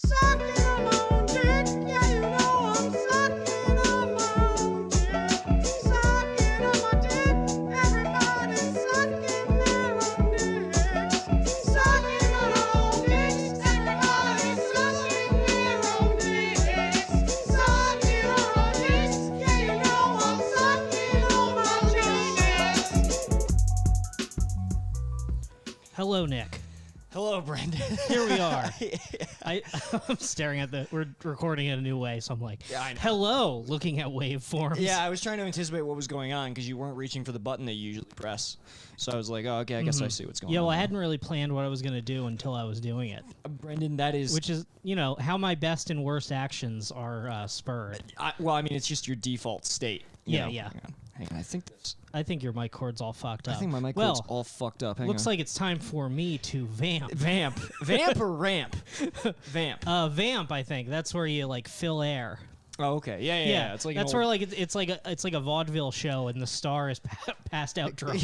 Sucking on my own dick, yeah, you know I'm sucking on my own dick. Sucking on my dick, everybody's sucking their own dicks. Sucking on our own dicks, everybody's sucking their own dicks. Sucking on our dicks, yeah, you know I'm sucking on my dicks. Hello, Nick. Hello, Brendan. Here we are. I'm staring at we're recording it a new way, so I'm like, Yeah, I know. hello, looking at waveforms. Yeah, I was trying to anticipate what was going on because you weren't reaching for the button that you usually press. So I was like, oh, okay, I guess I see what's going on. Yeah, well, I hadn't really planned what I was going to do until I was doing it, Brendan, that is... which is, how my best and worst actions are spurred. it's just your default state. Yeah, know. yeah. Hang on, I think this... I think your mic cord's all fucked up. I think my mic well, cord's all fucked up. Hang looks on. like it's time for me to vamp. Vamp. Vamp or ramp? Vamp. Vamp, I think. That's where you, fill air. Oh, okay. Yeah. It's like that's an where old... it's like a vaudeville show, and the star is passed out drunk.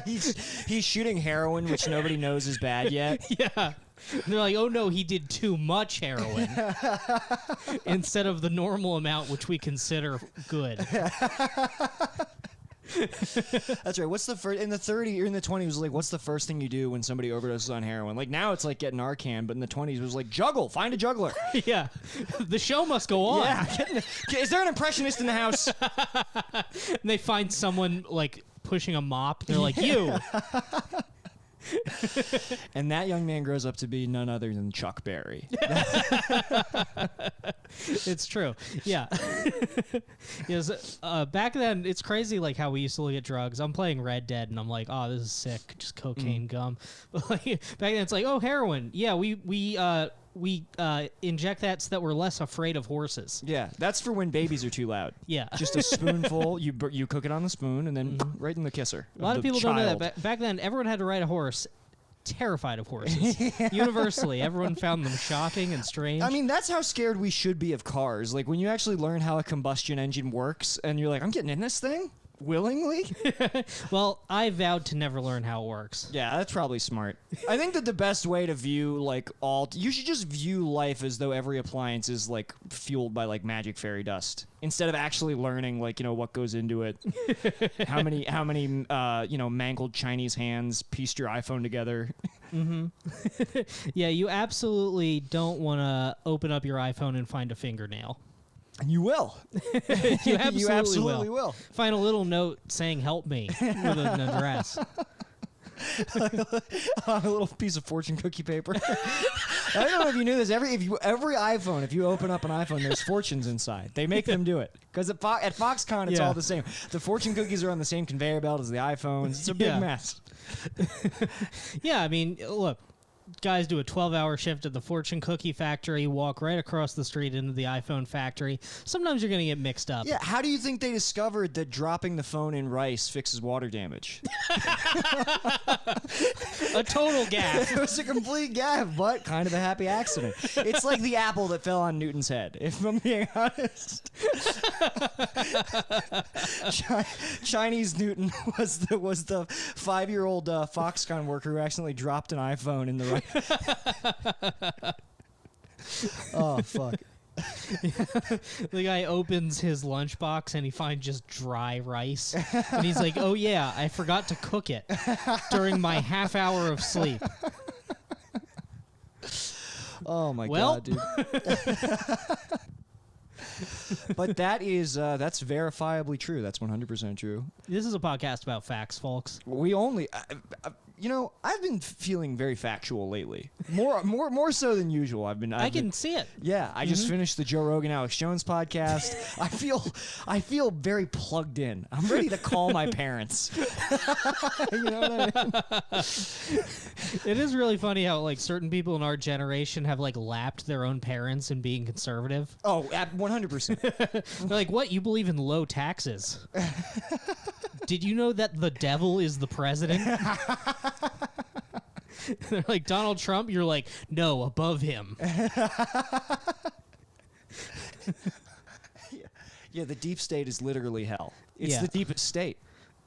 he's shooting heroin, which nobody knows is bad yet. Yeah. And they're like, oh no, he did too much heroin instead of the normal amount, which we consider good. That's right. What's the first in the 30 or in the 20s was like, what's the first thing you do when somebody overdoses on heroin? Like now it's like getting Narcan, but in the 20s it was like juggle, find a juggler. Yeah. The show must go on. Yeah. Is there an impressionist in the house? And they find someone pushing a mop. They're like, you. And that young man grows up to be none other than Chuck Berry. It's true. Yeah. Yes. Back then, it's crazy how we used to look at drugs. I'm playing Red Dead, and I'm like, oh, this is sick. Just cocaine gum. But back then, it's like, oh, heroin. Yeah, we inject that so that we're less afraid of horses. Yeah, that's for when babies are too loud. Yeah. Just a spoonful, you cook it on the spoon, and then right in the kisser. A lot of people don't know that. Back then, everyone had to ride a horse. Terrified of horses. Universally, everyone found them shocking and strange. I mean, that's how scared we should be of cars. Like when you actually learn how a combustion engine works, and you're like, I'm getting in this thing willingly. Well, I vowed to never learn how it works. Yeah, that's probably smart. I think that the best way to view you should just view life as though every appliance is fueled by magic fairy dust instead of actually learning what goes into it. how many mangled Chinese hands pieced your iPhone together. Mm-hmm. Yeah, you absolutely don't want to open up your iPhone and find a fingernail. You will. You absolutely will. Find a little note saying "Help me" with an address. On a little piece of fortune cookie paper. I don't know if you knew this. Every iPhone, if you open up an iPhone, there's fortunes inside. They make them do it because at Foxconn it's all the same. The fortune cookies are on the same conveyor belt as the iPhones. It's a big mess. Yeah, I mean, look. Guys do a 12-hour shift at the fortune cookie factory, walk right across the street into the iPhone factory. Sometimes you're going to get mixed up. Yeah, how do you think they discovered that dropping the phone in rice fixes water damage? A total gaffe. It was a complete gaffe, but kind of a happy accident. It's like the apple that fell on Newton's head, if I'm being honest. Chinese Newton was the 5-year-old Foxconn worker who accidentally dropped an iPhone in the right. Oh, fuck. The guy opens his lunchbox and he finds just dry rice. And he's like, oh yeah, I forgot to cook it during my half hour of sleep. Oh my Well, God, dude. But that's verifiably true. That's 100% true. This is a podcast about facts, folks. We only, I've been feeling very factual lately. More so than usual. I can see it. Yeah, I just finished the Joe Rogan Alex Jones podcast. I feel very plugged in. I'm ready to call my parents. You know what I mean? It is really funny how certain people in our generation have lapped their own parents in being conservative. Oh, at 100%. They're like, what? You believe in low taxes? Did you know that the devil is the president? They're like, Donald Trump? You're like, no, above him. Yeah, the deep state is literally hell. It's Yeah. the deepest state.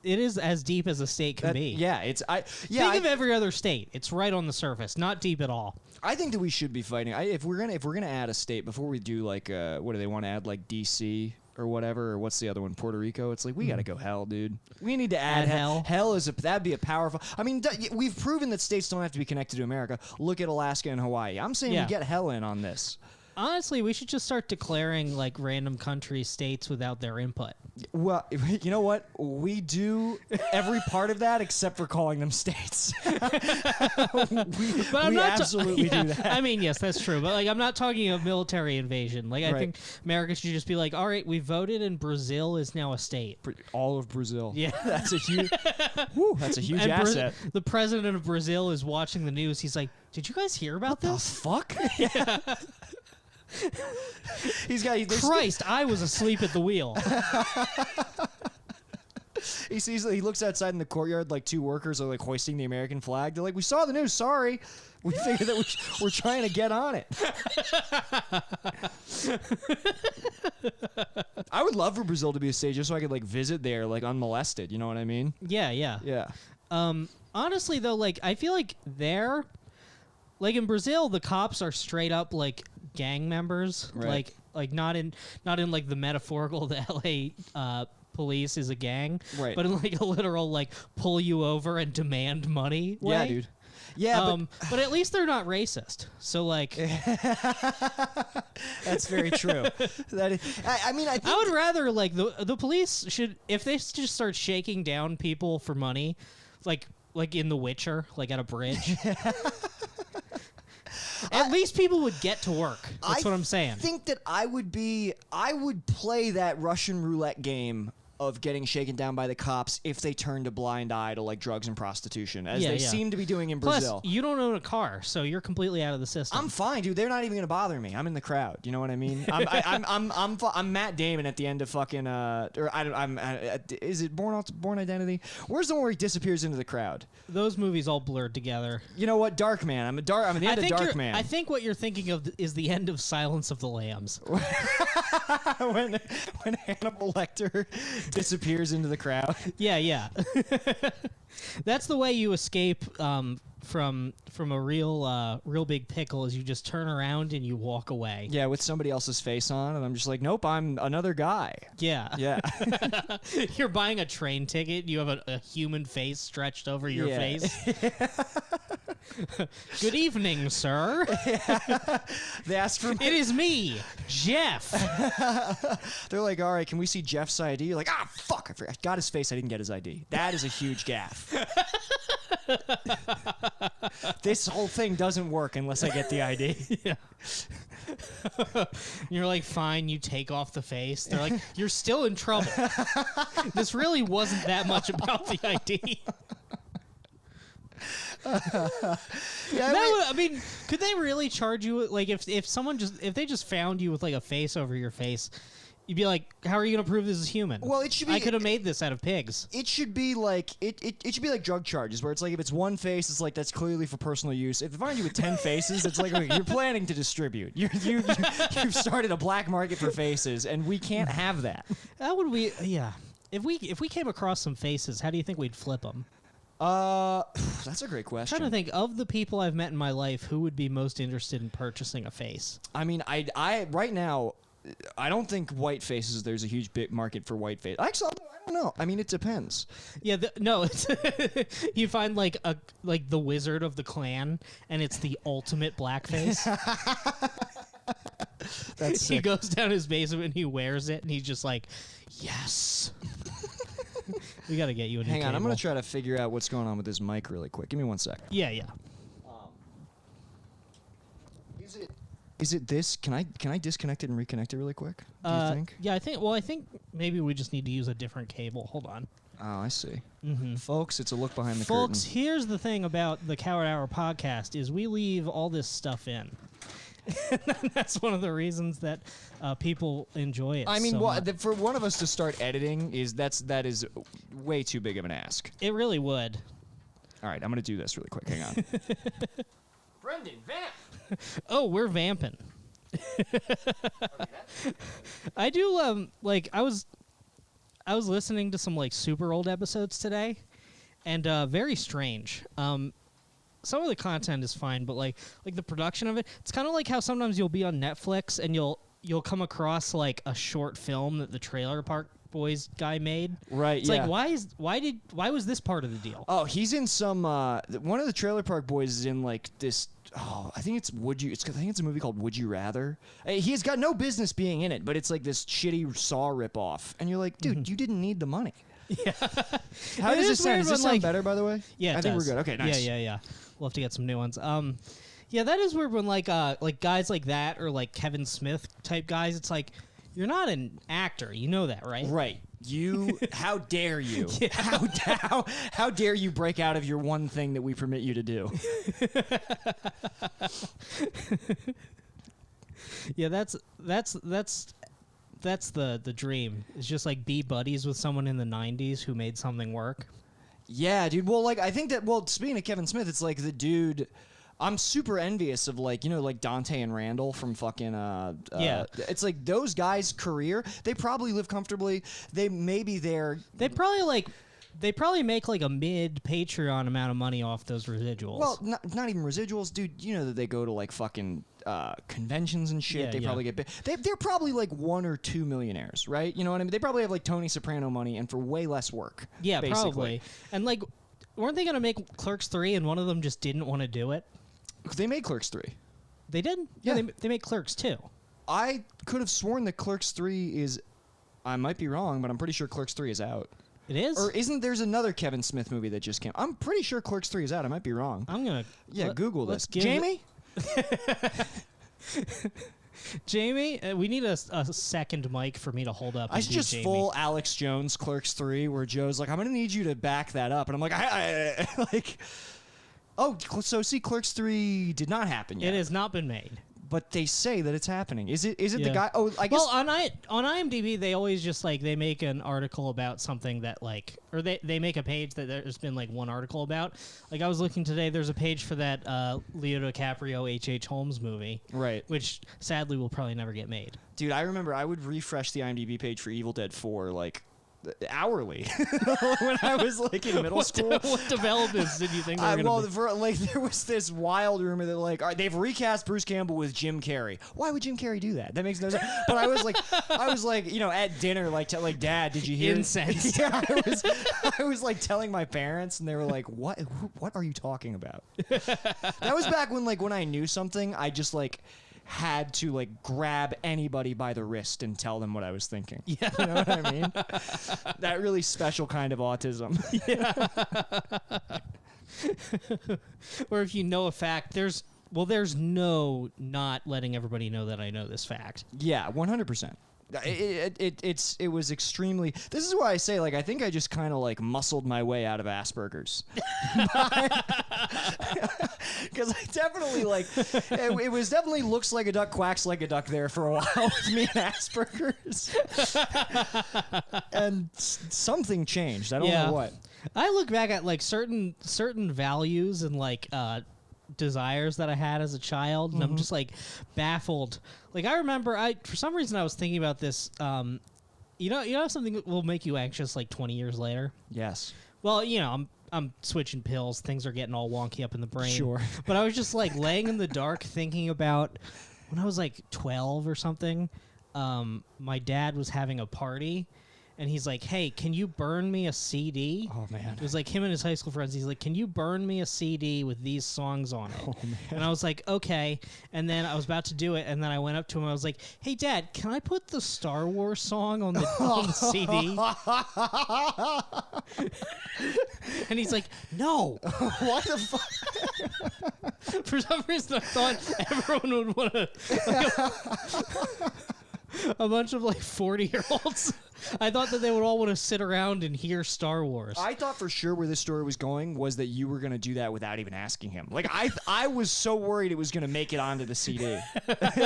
it is as deep as a state can be. Yeah, it's Think of every other state. It's right on the surface, not deep at all. I think that we should be fighting. If we're gonna add a state before we do like what do they want to add, like DC or whatever, or what's the other one, Puerto Rico? It's like we gotta go hell, dude. We need to add hell. Hell is that'd be a powerful. I mean, we've proven that states don't have to be connected to America. Look at Alaska and Hawaii. I'm saying Yeah. we get hell in on this. Honestly, we should just start declaring like random countries states without their input. Well, you know what? We do every part of that except for calling them states. But I'm we not absolutely do that. I mean, yes, that's true. But like, I'm not talking a military invasion. Like, I Right. think America should just be like, all right, we voted, and Brazil is now a state. All of Brazil. Yeah. That's a huge. Whew, that's a huge And asset. the president of Brazil is watching the news. He's like, did you guys hear about The this? fuck? Yeah. there's- Christ, I was asleep at the wheel. He looks outside in the courtyard, like two workers are like hoisting the American flag. They're like, "We saw the news. Sorry, we figured that we're trying to get on it." I would love for Brazil to be a state just so I could like visit there like unmolested. You know what I mean? Yeah, yeah. Yeah. Honestly, though, like, I feel like like in Brazil, the cops are straight up like gang members. Right. Like not in like the metaphorical the LA police is a gang, Right. but in like a literal like pull you over and demand money way. Yeah, dude. Yeah, but at least they're not racist. So like, that's very true. That is, I mean, I think I would rather like the police should, if they just start shaking down people for money, like in The Witcher, like at a bridge. At least people would get to work. That's what I'm saying. I think that I would play that Russian roulette game of getting shaken down by the cops if they turned a blind eye to like drugs and prostitution, as they seem to be doing in Plus, Brazil. you don't own a car, so you're completely out of the system. I'm fine, dude. They're not even gonna bother me. I'm in the crowd. You know what I mean? I'm Matt Damon at the end of fucking is it Born Identity? Where's the one where he disappears into the crowd? Those movies all blurred together. You know what? Darkman. I'm at the end of Darkman. I think what you're thinking of is the end of Silence of the Lambs. when Hannibal Lecter disappears into the crowd. Yeah, yeah. That's the way you escape from a real big pickle. Is you just turn around and you walk away. Yeah, with somebody else's face on, and I'm just like, nope, I'm another guy. Yeah. Yeah. You're buying a train ticket. You have a human face stretched over your Yeah. face. Good evening, sir. They ask for It is me, Jeff. They're like, all right, can we see Jeff's ID? You're like, ah, fuck, I got his face. I didn't get his ID. That is a huge gaffe. This whole thing doesn't work unless I get the ID. Yeah. You're like, fine, you take off the face. They're like, you're still in trouble. This really wasn't that much about the ID. I mean, could they really charge you? Like, if they just found you with like a face over your face, you'd be like, how are you gonna prove this is human? Well, it should be. I could have made this out of pigs. It should be like it should be like drug charges, where it's like if it's one face, it's like that's clearly for personal use. If they find you with 10 faces, it's like okay, you're planning to distribute. You've started a black market for faces, and we can't have that. How would we? Yeah. If we came across some faces, how do you think we'd flip them? That's a great question. I'm trying to think of the people I've met in my life who would be most interested in purchasing a face. I mean, I right now, I don't think white faces. There's a huge big market for white face. Actually, I don't know. I mean, it depends. Yeah, no, it's you find like the Wizard of the Clan, and it's the ultimate blackface. That's He sick. goes down his basement and he wears it, and he's just like, yes. We got to get you a new Hang on, I'm cable. gonna try to figure out what's going on with this mic really quick. Give me 1 sec. Yeah, yeah. Is it this? Can I disconnect it and reconnect it really quick? Do you think? Yeah, I think maybe we just need to use a different cable. Hold on. Oh, I see. Folks, it's a look behind the Folks, curtain. here's the thing about the Coward Hour podcast is we leave all this stuff in. That's one of the reasons that people enjoy it. I mean, so much. for one of us to start editing that is way too big of an ask. It really would. All right, I'm gonna do this really quick. Hang on. Brendan, vamp. Oh, we're vamping. I do like I was listening to some like super old episodes today, and very strange. Some of the content is fine, but like the production of it, it's kind of like how sometimes you'll be on Netflix and you'll come across like a short film that the Trailer Park Boys guy made. Right. It's like why was this part of the deal? Oh, he's in some. One of the Trailer Park Boys is in like this. Oh, I think it's I think it's a movie called Would You Rather. He's got no business being in it, but it's like this shitty Saw ripoff, and you're like, dude, you didn't need the money. Yeah. How It does is this sound? weird Does this when, sound better, by the way? Yeah, I think we're good. Okay, nice. Yeah. We'll have to get some new ones. Yeah, that is weird when like guys like that or like Kevin Smith type guys. It's like you're not an actor, you know that, right? Right. You, how dare you? How dare you break out of your one thing that we permit you to do? Yeah, that's the dream. It's just like be buddies with someone in the 90s who made something work. Yeah, dude. Well, like I think that. Well, speaking of Kevin Smith, it's like the dude. I'm super envious of like like Dante and Randall from fucking Yeah. It's like those guys' career. They probably live comfortably. They They probably make like a mid Patreon amount of money off those residuals. well, not even residuals, dude. You know that they go to like fucking conventions and shit. Yeah, They yeah. probably get big. They're probably like 1 or 2 millionaires, right? You know what I mean? They probably have like Tony Soprano money and for way less work. yeah, basically. probably. And like, weren't they gonna make Clerks 3 and one of them just didn't want to do it? They made Clerks 3. They did? Yeah. They made Clerks 2. I could have sworn that Clerks 3 is. I might be wrong, but I'm pretty sure Clerks 3 is out. It is? Or isn't there's another Kevin Smith movie that just came? I'm pretty sure Clerks 3 is out. I might be wrong. I'm gonna Google let's this. give Jamie? Jamie, we need a second mic for me to hold up. I and should do just Jamie. full Alex Jones Clerks 3 where Joe's like, I'm going to need you to back that up. And I'm like, I like, oh, so see, Clerks 3 did not happen yet. It has not been made. But they say that it's happening. Is it the Yeah. guy? Oh, I guess. Well, on IMDb, they always just like they make an article about something that like, or they make a page that there's been like one article about. Like I was looking today, there's a page for that Leo DiCaprio H.H. Holmes movie, right. which sadly will probably never get made. Dude, I remember I would refresh the IMDb page for Evil Dead 4 like hourly when I was like in middle school. What developments did you think they were Well, gonna be? there was this wild rumor that like, all right, they've recast Bruce Campbell with Jim Carrey. Why would Jim Carrey do that? That makes no sense. But I was like, at dinner, like, Dad, did you hear? Incensed. Yeah, I was like telling my parents, and they were like, what are you talking about? That was back when I knew something, I just like had to like grab anybody by the wrist and tell them what I was thinking. Yeah. You know what I mean? That really special kind of autism. Or if you know a fact, there's no not letting everybody know that I know this fact. Yeah, 100%. It was extremely. This is why I say, like, I think I just kind of like muscled my way out of Asperger's, because I definitely like it was definitely looks like a duck, quacks like a duck there for a while with me and Asperger's, and something changed. I don't know what. I look back at like certain values and like desires that I had as a child, and I'm just like baffled. Like I remember, for some reason I was thinking about this. You know something that will make you anxious like 20 years later. Yes. Well, I'm switching pills. Things are getting all wonky up in the brain. Sure. But I was just like laying in the dark thinking about when I was like 12 or something. My dad was having a party. And he's like, hey, can you burn me a CD? Oh, man. It was like him and his high school friends. He's like, can you burn me a CD with these songs on it? Oh, man. And I was like, okay. And then I was about to do it. And then I went up to him. I was like, hey, Dad, can I put the Star Wars song on the CD? And he's like, no. What the fuck? For some reason, I thought everyone would want to. A bunch of like 40-year-olds. I thought that they would all want to sit around and hear Star Wars. I thought for sure where this story was going was that you were going to do that without even asking him. Like, I was so worried it was going to make it onto the CD.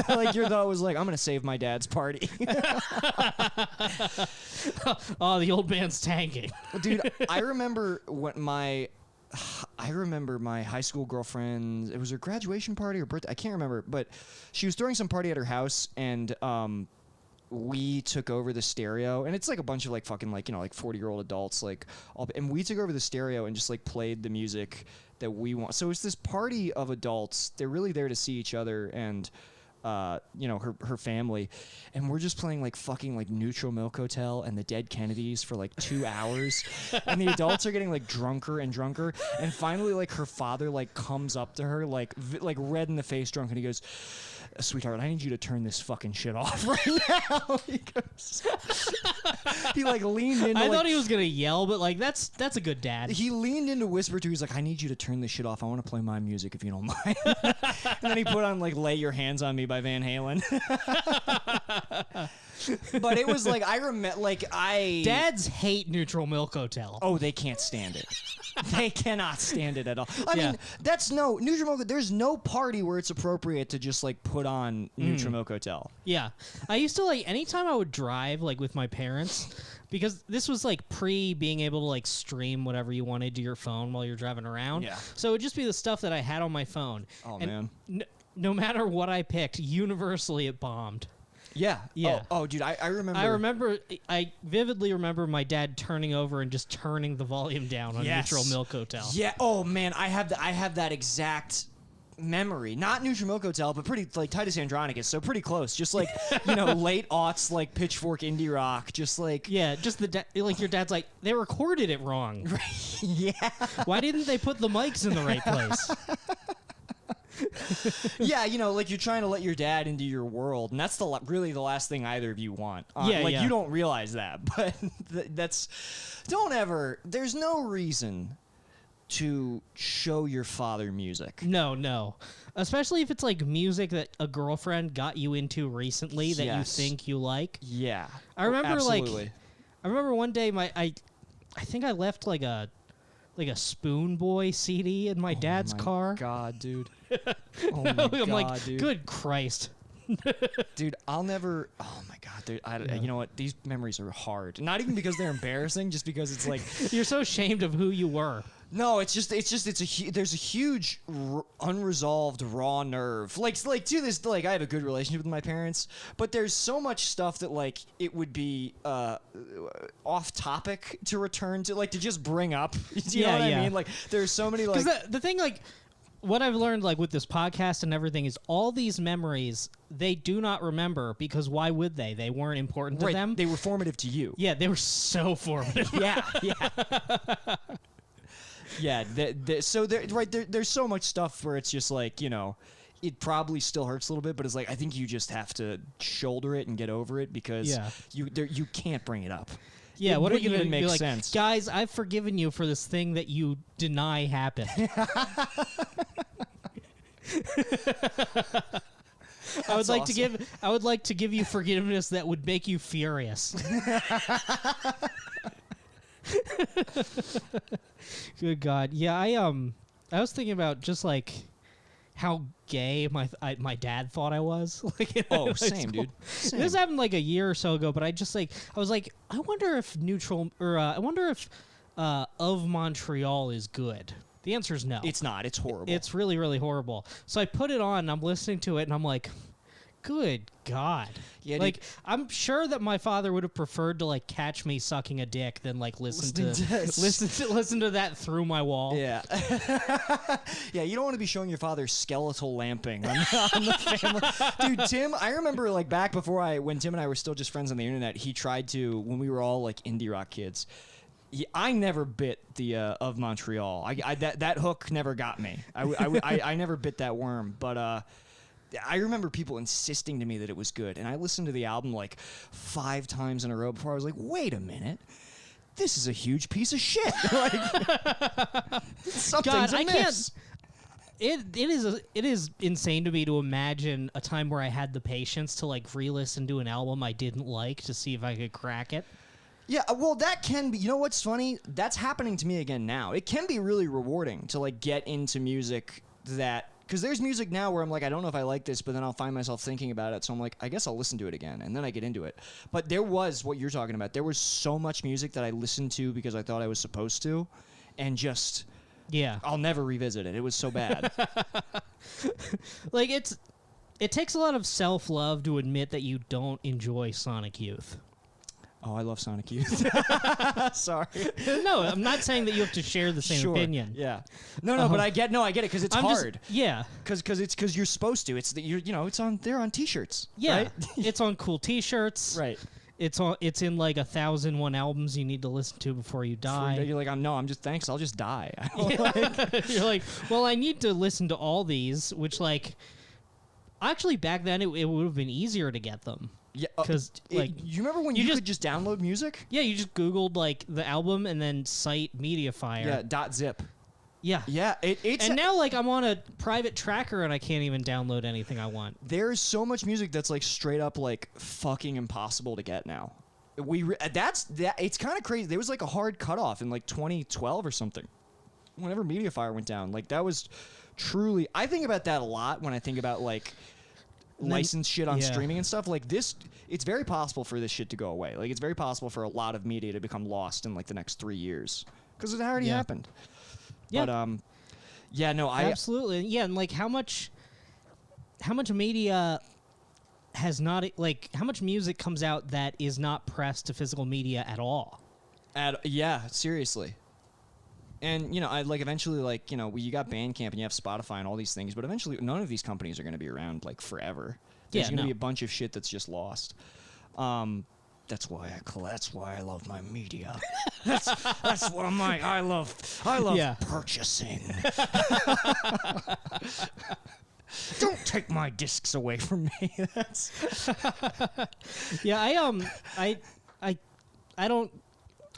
Like, your thought was like, I'm going to save my dad's party. Oh, the old man's tanking. Dude, I remember my high school girlfriend, it was her graduation party or birthday, I can't remember, but she was throwing some party at her house, and we took over the stereo, and it's like a bunch of like fucking like, you know, like 40-year-old adults, like and we took over the stereo and just like played the music that we want. So it's this party of adults. They're really there to see each other and you know, her family, and we're just playing like fucking like Neutral Milk Hotel and the Dead Kennedys for like 2 hours, and the adults are getting like drunker and drunker, and finally like her father like comes up to her like like red in the face drunk, and he goes, "Sweetheart, I need you to turn this fucking shit off right now." He goes, he like leaned into I like, thought he was gonna yell, but like that's a good dad. he leaned in to whisper to her, he's like, "I need you to turn this shit off. I want to play my music if you don't mind." And then he put on like Lay Your Hands on Me by Van Halen. But it was like, I remember, like, Dads hate Neutral Milk Hotel. oh, they can't stand it. They cannot stand it at all. I Yeah. mean, that's Neutral Milk, there's no party where it's appropriate to just like put on Neutral Milk Hotel. Yeah. I used to like anytime I would drive like with my parents, because this was like pre being able to like stream whatever you wanted to your phone while you're driving around. Yeah. So it would just be the stuff that I had on my phone. Oh, And man. No matter what I picked, universally it bombed. Yeah. Yeah. Oh, dude, I remember. I vividly remember my dad turning over and just turning the volume down on Yes. Neutral Milk Hotel. Yeah. Oh man, I have that exact memory. Not Neutral Milk Hotel, but pretty like Titus Andronicus. So pretty close. Just like, you know, late aughts like Pitchfork indie rock. Just like Yeah, just like your dad's like, they recorded it wrong. yeah. Why didn't they put the mics in the right place? Yeah, you know, like you're trying to let your dad into your world, and that's really the last thing either of you want. Yeah, like yeah. you don't realize that, but don't ever. There's no reason to show your father music. No. Especially if it's like music that a girlfriend got you into recently that you Yes. think you like. Yeah, I remember absolutely. I remember one day I think I left like a Spoon Boy CD in my dad's Oh my car. God, dude. Oh my God, I'm like, dude. good Christ. Dude, I'll never. Oh my God, dude. You know what? These memories are hard. Not even because they're embarrassing, just because it's like, You're so ashamed of who you were. no, there's a huge unresolved raw nerve. Like to this, like I have a good relationship with my parents, but there's so much stuff that like it would be off topic to return to, like to just bring up. You know Yeah, what yeah. I mean? Like there's so many like. Because the thing, like, what I've learned, like, with this podcast and everything is all these memories, they do not remember because why would they? They weren't important to Right, them. they were formative to you. Yeah, they were so formative. Yeah, yeah. Yeah, so there's so much stuff where it's just like, you know, it probably still hurts a little bit, but it's like I think you just have to shoulder it and get over it because Yeah. you can't bring it up. Yeah, It what are you wouldn't going to even be make like, sense. guys, I've forgiven you for this thing that you deny happened. I would like to give you forgiveness that would make you furious. Good God. Yeah, I was thinking about just like how gay my dad thought I was. Like in Oh, high same, school. dude. Same. This happened like a year or so ago, but I was like, I wonder if Of Montreal is good. The answer is no. It's not. It's horrible. It's really, really horrible. So I put it on, and I'm listening to it, and I'm like, good God. Yeah, dude. like, I'm sure that my father would have preferred to, like, catch me sucking a dick than, like, listen to that through my wall. Yeah. Yeah, you don't want to be showing your father skeletal lamping on the family. Dude, Tim, I remember like back when Tim and I were still just friends on the internet, he tried to, when we were all like indie rock kids, I never bit the Of Montreal. That hook never got me. I never bit that worm, but I remember people insisting to me that it was good, and I listened to the album like 5 times in a row before I was like, wait a minute. This is a huge piece of shit. Like, something's God, I amiss. can't. It is insane to me to imagine a time where I had the patience to like re-listen to an album I didn't like to see if I could crack it. Yeah, well, that can be. You know what's funny? That's happening to me again now. It can be really rewarding to like get into music that, because there's music now where I'm like, I don't know if I like this, but then I'll find myself thinking about it. So I'm like, I guess I'll listen to it again, and then I get into it. But there was what you're talking about. There was so much music that I listened to because I thought I was supposed to, and just Yeah. I'll never revisit it. It was so bad. Like it's it takes a lot of self-love to admit that you don't enjoy Sonic Youth. Oh, I love Sonic Youth. Sorry. No, I'm not saying that you have to share the same Sure. opinion. Yeah. No, but I get it because it's I'm just- hard. yeah. Because you're supposed to. It's it's on there on T-shirts. Yeah. Right? It's on cool T-shirts. Right. It's in like 1,001 albums you need to listen to before you die. You're like, I'm just thanks. I'll just die. You're like, well, I need to listen to all these, which like, actually back then it would have been easier to get them. Yeah. 'Cause, like, you remember when you you just- could just download music? Yeah, you just Googled like the album and then cite MediaFire. Yeah. .zip. Yeah. Yeah. It's And now like I'm on a private tracker and I can't even download anything I want. there's so much music that's like straight up like fucking impossible to get now. It's kind of crazy. There was like a hard cutoff in like 2012 or something. Whenever MediaFire went down, like that was truly. I think about that a lot when I think about like then- licensed shit on yeah. streaming and stuff. Like this, it's very possible for this shit to go away. Like it's very possible for a lot of media to become lost in like the next 3 years because it already Yeah. happened. Yeah. But yeah, no, Absolutely. Yeah, and like how much media has not like how much music comes out that is not pressed to physical media at all. Yeah, seriously. And I like eventually like you got Bandcamp and you have Spotify and all these things, but eventually none of these companies are going to be around like forever. There's Yeah, going to no. be a bunch of shit that's just lost. That's why I love my media. that's what I'm like. I love Yeah. purchasing. Don't take my discs away from me. That's Yeah, I don't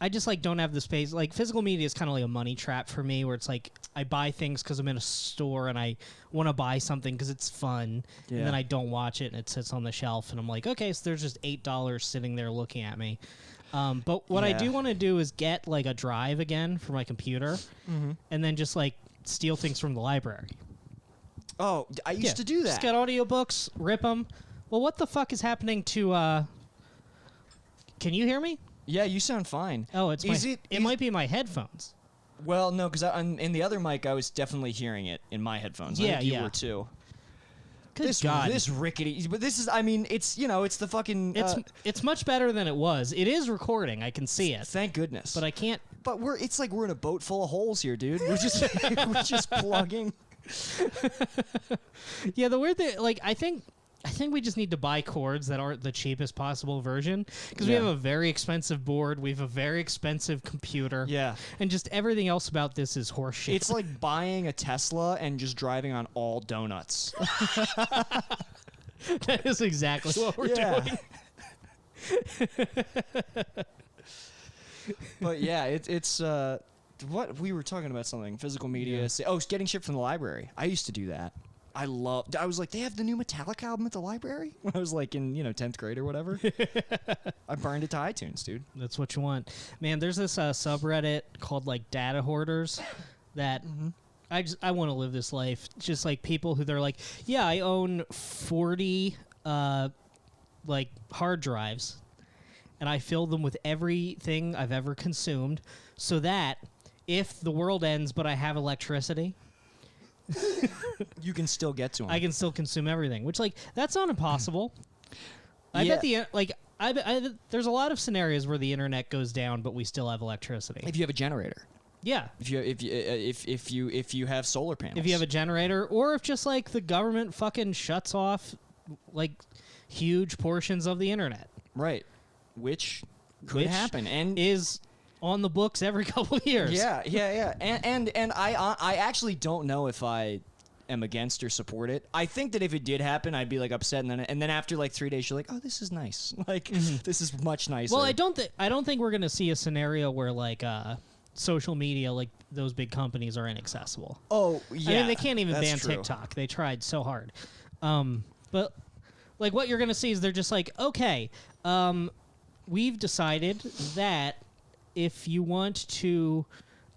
I just like don't have the space. Like physical media is kind of like a money trap for me where it's like I buy things cuz I'm in a store and I want to buy something cuz it's fun Yeah. and then I don't watch it and it sits on the shelf and I'm like, okay, so there's just $8 sitting there looking at me. But what I Yeah. do want to do is get like a drive again for my computer and then just like steal things from the library. Oh, I used to do that. Just get audiobooks, rip them. Well, what the fuck is happening to Can you hear me? Yeah, you sound fine. Oh, it's Is it is- might be my headphones. Well, no, because in the other mic, I was definitely hearing it in my headphones. I Yeah, think you yeah. were too. Good this God. this rickety, but this is. I mean, it's it's the fucking. It's much better than it was. It is recording. I can see it. Thank goodness. But I can't. But it's like we're in a boat full of holes here, dude. We're just we're just plugging. Yeah, the weird thing, like, I think we just need to buy cords that aren't the cheapest possible version because we Yeah. have a very expensive board, we have a very expensive computer, Yeah. and just everything else about this is horseshit. It's like buying a Tesla and just driving on all donuts. That is exactly what we're doing. But yeah, it's what we were talking about something physical media. Yeah. Oh, it's getting shit from the library. I used to do that. I was like, they have the new Metallica album at the library when I was like in 10th grade or whatever. I burned it to iTunes, dude. That's what you want, man. There's this subreddit called like Data Hoarders that I want to live this life. Just like people who they're like, yeah, I own 40 like hard drives, and I fill them with everything I've ever consumed, so that if the world ends but I have electricity, You can still get to them. I can still consume everything. Which like that's not impossible. I Yeah. bet there's a lot of scenarios where the internet goes down, but we still have electricity. if you have a generator. Yeah. If you have solar panels. If you have a generator, or if just like the government fucking shuts off like huge portions of the internet, right, which could Which happen, and is on the books every couple of years. yeah, and I actually don't know if I am against or support it. I think that if it did happen, I'd be like upset, and then after like 3 days, you're like, oh, this is nice. Like this is much nicer. Well, I don't think we're gonna see a scenario where like social media, like those big companies, are inaccessible. Oh yeah, I mean, they can't even that's ban true. TikTok. They tried so hard. But like what you're going to see is they're just like, okay, we've decided that if you want to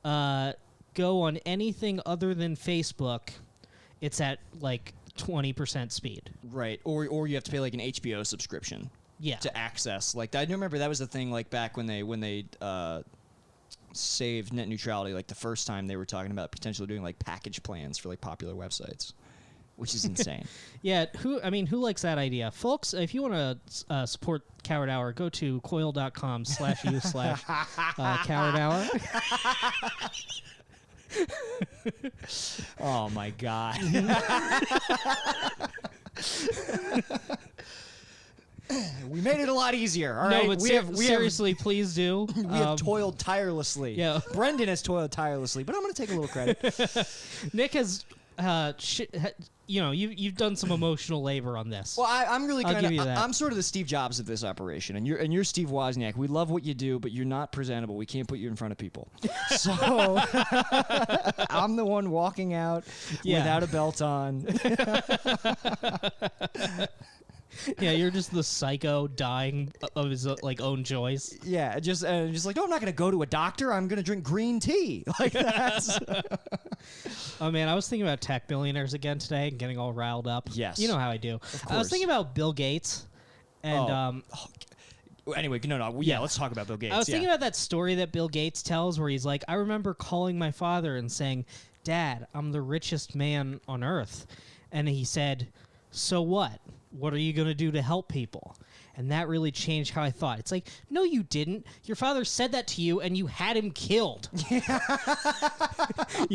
go on anything other than Facebook, it's at like 20% speed. Right, or you have to pay like an HBO subscription. Yeah. To access, like I remember that was the thing, like back when they saved net neutrality, like the first time they were talking about potentially doing like package plans for like popular websites. which is insane. Yeah, who likes that idea? Folks, if you want to support Coward Hour, go to coil.com/u/Coward Hour. Oh my god. We made it a lot easier. All right, No, but seriously, please do. we have toiled tirelessly. Yeah. Brendan has toiled tirelessly, but I'm going to take a little credit. Nick has, you've done some emotional labor on this. Well, I'm really I'll kind give you of that. I'm sort of the Steve Jobs of this operation, and you're Steve Wozniak. We love what you do, but you're not presentable. We can't put you in front of people. So I'm the one walking out without a belt on. Yeah, you're just the psycho dying of his own joys. Yeah, just like, no, I'm not going to go to a doctor. I'm going to drink green tea. Like that's. Oh man, I was thinking about tech billionaires again today and getting all riled up. Yes. You know how I do. Of I was course. thinking about Bill Gates and Anyway, no. Let's talk about Bill Gates. I was thinking about that story that Bill Gates tells where he's like, I remember calling my father and saying, "Dad, I'm the richest man on earth." And he said, "So what? What are you going to do to help people?" And that really changed how I thought. It's like, no, you didn't. Your father said that to you, and you had him killed. You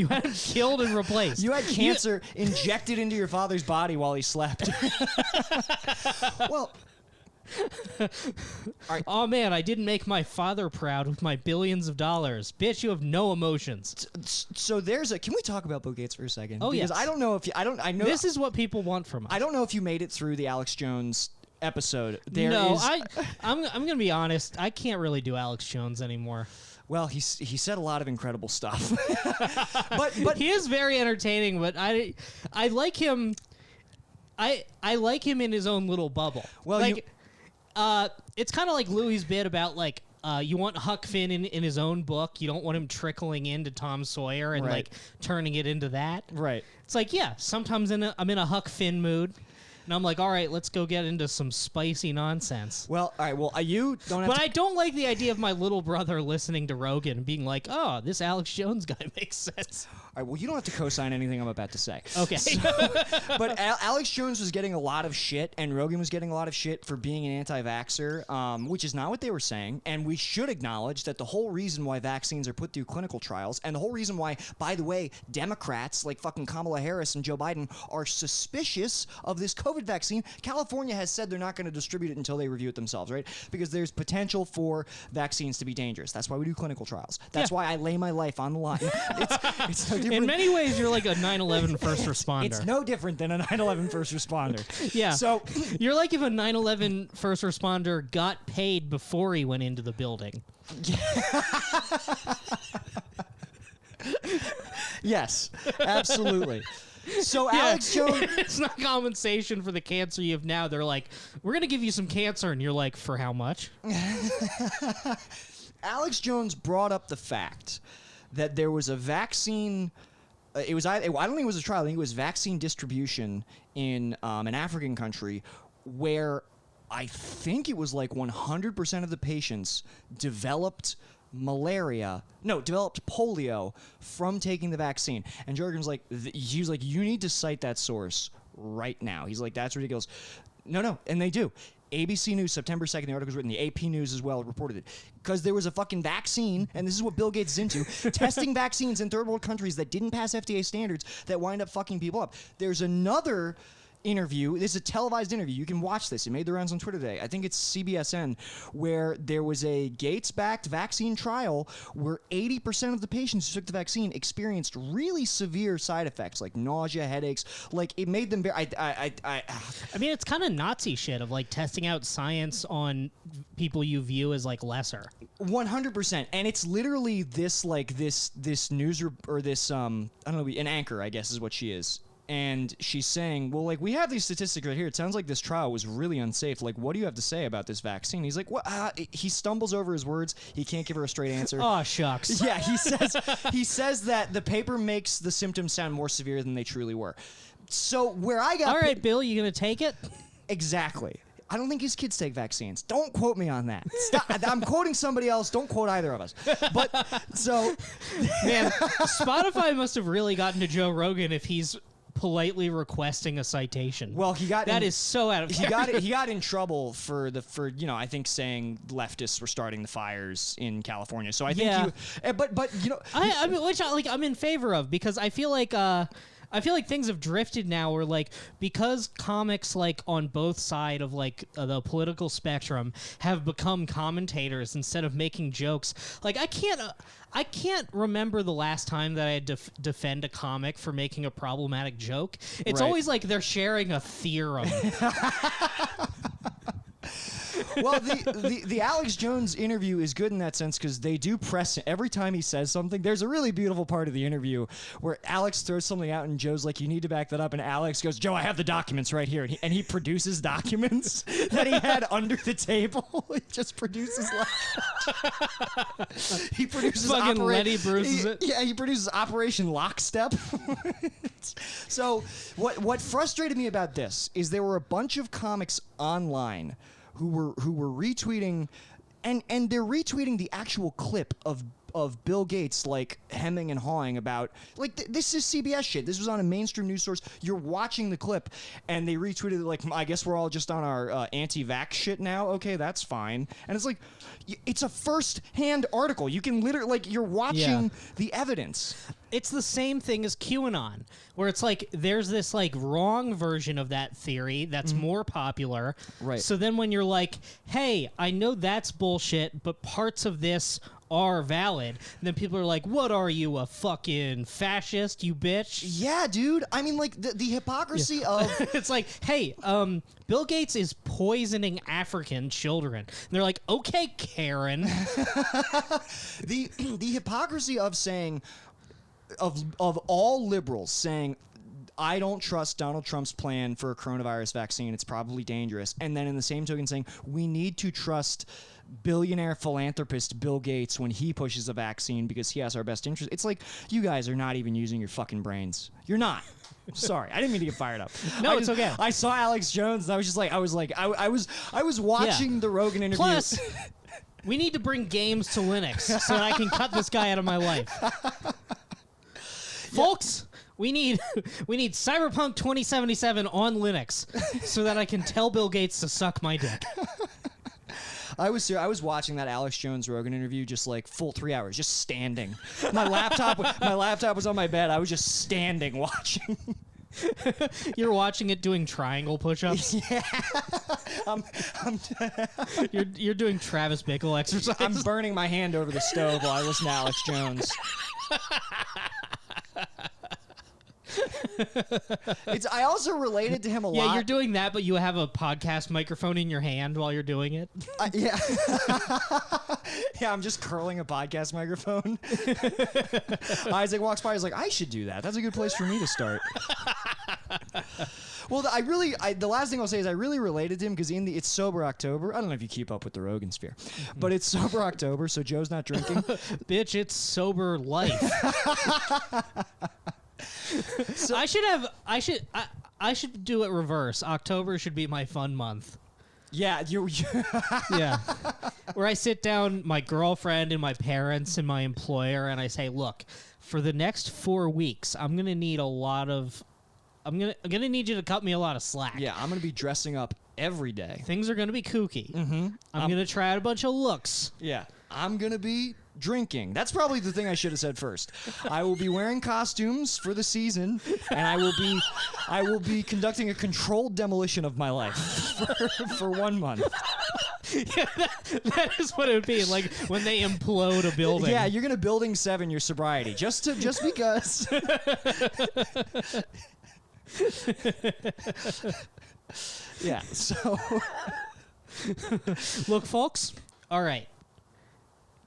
had him killed and replaced. You had cancer injected into your father's body while he slept. Well, Oh, man, I didn't make my father proud with my billions of dollars. Bitch, you have no emotions. so there's a. Can we talk about Bill Gates for a second? Oh, because yes. I don't know if you. I know This is what people want from us. I don't know if you made it through the Alex Jones episode. I'm gonna be honest. I can't really do Alex Jones anymore. Well, he said a lot of incredible stuff. but He is very entertaining, but I like him. I like him in his own little bubble. Well, it's kind of like Louis' bit about like. You want Huck Finn in his own book. You don't want him trickling into Tom Sawyer and Right. like turning it into that. right. It's like, yeah, sometimes I'm in a Huck Finn mood, and I'm like, all right, let's go get into some spicy nonsense. Well, all right. Well, you don't have But to. I don't like the idea of my little brother listening to Rogan and being like, oh, this Alex Jones guy makes sense. All right, well, you don't have to co-sign anything I'm about to say. Okay. But Alex Jones was getting a lot of shit, and Rogan was getting a lot of shit for being an anti-vaxxer, which is not what they were saying. And we should acknowledge that the whole reason why vaccines are put through clinical trials, and the whole reason why, by the way, Democrats like fucking Kamala Harris and Joe Biden are suspicious of this COVID vaccine. California has said they're not going to distribute it until they review it themselves, right? Because there's potential for vaccines to be dangerous. That's why we do clinical trials. That's Yeah. why I lay my life on the line. It's no different. In many ways, you're like a 9/11 first responder. It's no different than a 9/11 first responder. Yeah. So, You're like if a 9/11 first responder got paid before he went into the building. yes, absolutely. So Alex Jones, It's not compensation for the cancer you have now. They're like, we're going to give you some cancer. And you're like, for how much? Alex Jones brought up the fact that there was a vaccine. I don't think it was a trial. I think it was vaccine distribution in an African country where I think it was like 100% of the patients developed polio from taking the vaccine. And Jorgen's like, he was like, you need to cite that source right now. He's like, that's ridiculous. No, and they do. ABC News, September 2nd, the article was written. The AP News as well reported it. Because there was a fucking vaccine, and this is what Bill Gates is into, testing vaccines in third world countries that didn't pass FDA standards that wind up fucking people up. There's another interview. This is a televised interview. You can watch this. It made the rounds on Twitter today. I think it's CBSN, where there was a Gates-backed vaccine trial where 80% of the patients who took the vaccine experienced really severe side effects like nausea, headaches. Like it made them very. I mean, it's kind of Nazi shit of like testing out science on people you view as like lesser. 100%, and it's literally this news or this I don't know, an anchor, I guess is what she is. And she's saying, well, like, we have these statistics right here. It sounds like this trial was really unsafe. Like, what do you have to say about this vaccine? He's like, what? He stumbles over his words. He can't give her a straight answer. Oh, shucks. Yeah, he says that the paper makes the symptoms sound more severe than they truly were. So where I got... All right, Bill, you going to take it? Exactly. I don't think his kids take vaccines. Don't quote me on that. Stop. I'm quoting somebody else. Don't quote either of us. But, so... Man, Spotify must have really gotten to Joe Rogan if he's politely requesting a citation. Well, he got that in- is so out of he character. got in trouble for I think saying leftists were starting the fires in California. So I think Yeah. but I mean, which I'm in favor of, because I feel like things have drifted now, where like, because comics like on both side of like the political spectrum have become commentators instead of making jokes. Like I can't remember the last time that I had to defend a comic for making a problematic joke. It's Right. always like they're sharing a theorem. well, the Alex Jones interview is good in that sense because they do press every time he says something. There's a really beautiful part of the interview where Alex throws something out and Joe's like, "You need to back that up," and Alex goes, "Joe, I have the documents right here," and he produces documents that he had under the table. He just produces he produces Fucking Lenny Bruce's it. Yeah, he produces Operation Lockstep. So what frustrated me about this is there were a bunch of comics online who were retweeting, and they're retweeting the actual clip of Bill Gates like hemming and hawing about like this is CBS shit. This was on a mainstream news source. You're watching the clip, and they retweeted it like, "I guess we're all just on our anti-vax shit now." Okay, that's fine. And it's like, it's a first-hand article. You can literally like you're watching Yeah. the evidence. It's the same thing as QAnon, where it's like there's this like wrong version of that theory that's more popular. Right. So then when you're like, hey, I know that's bullshit, but parts of this are valid, then people are like, what are you, a fucking fascist, you bitch? Yeah, dude. I mean, like the hypocrisy of It's like, hey, Bill Gates is poisoning African children. And they're like, okay, Karen. the hypocrisy of saying of all liberals saying, I don't trust Donald Trump's plan for a coronavirus vaccine. It's probably dangerous. And then in the same token saying we need to trust billionaire philanthropist Bill Gates when he pushes a vaccine because he has our best interest. It's like, you guys are not even using your fucking brains. You're not. Sorry, I didn't mean to get fired up. No, I it's okay. I saw Alex Jones and I was just like, I was watching the Rogan interview. Plus, we need to bring games to Linux so that I can cut this guy out of my life. Folks, we need Cyberpunk 2077 on Linux so that I can tell Bill Gates to suck my dick. I was watching that Alex Jones Rogan interview just like full 3 hours, just standing. My laptop was on my bed. I was just standing watching. You're watching it doing triangle push-ups. Yeah. You're doing Travis Bickle exercises. I'm burning my hand over the stove while I listen to Alex Jones. I also related to him a lot. Yeah, you're doing that, but you have a podcast microphone in your hand while you're doing it. Yeah. Yeah, I'm just curling a podcast microphone. Isaac walks by, he's like, I should do that. That's a good place for me to start. Well, the last thing I'll say is I really related to him because it's Sober October. I don't know if you keep up with the Rogan sphere, but it's Sober October, so Joe's not drinking. Bitch, it's sober life. So I should do it reverse. October should be my fun month. Yeah, Yeah. Where I sit down my girlfriend and my parents and my employer and I say, look, for the next 4 weeks, I'm gonna need need you to cut me a lot of slack. yeah, I'm gonna be dressing up every day. Things are gonna be kooky. Mm-hmm. I'm gonna try out a bunch of looks. Yeah, I'm gonna be drinking. That's probably the thing I should have said first. I will be wearing costumes for the season, and I will be conducting a controlled demolition of my life for 1 month. That is what it would be like when they implode a building. Yeah, you're gonna building 7 your sobriety just because. Yeah. So Look, folks. All right.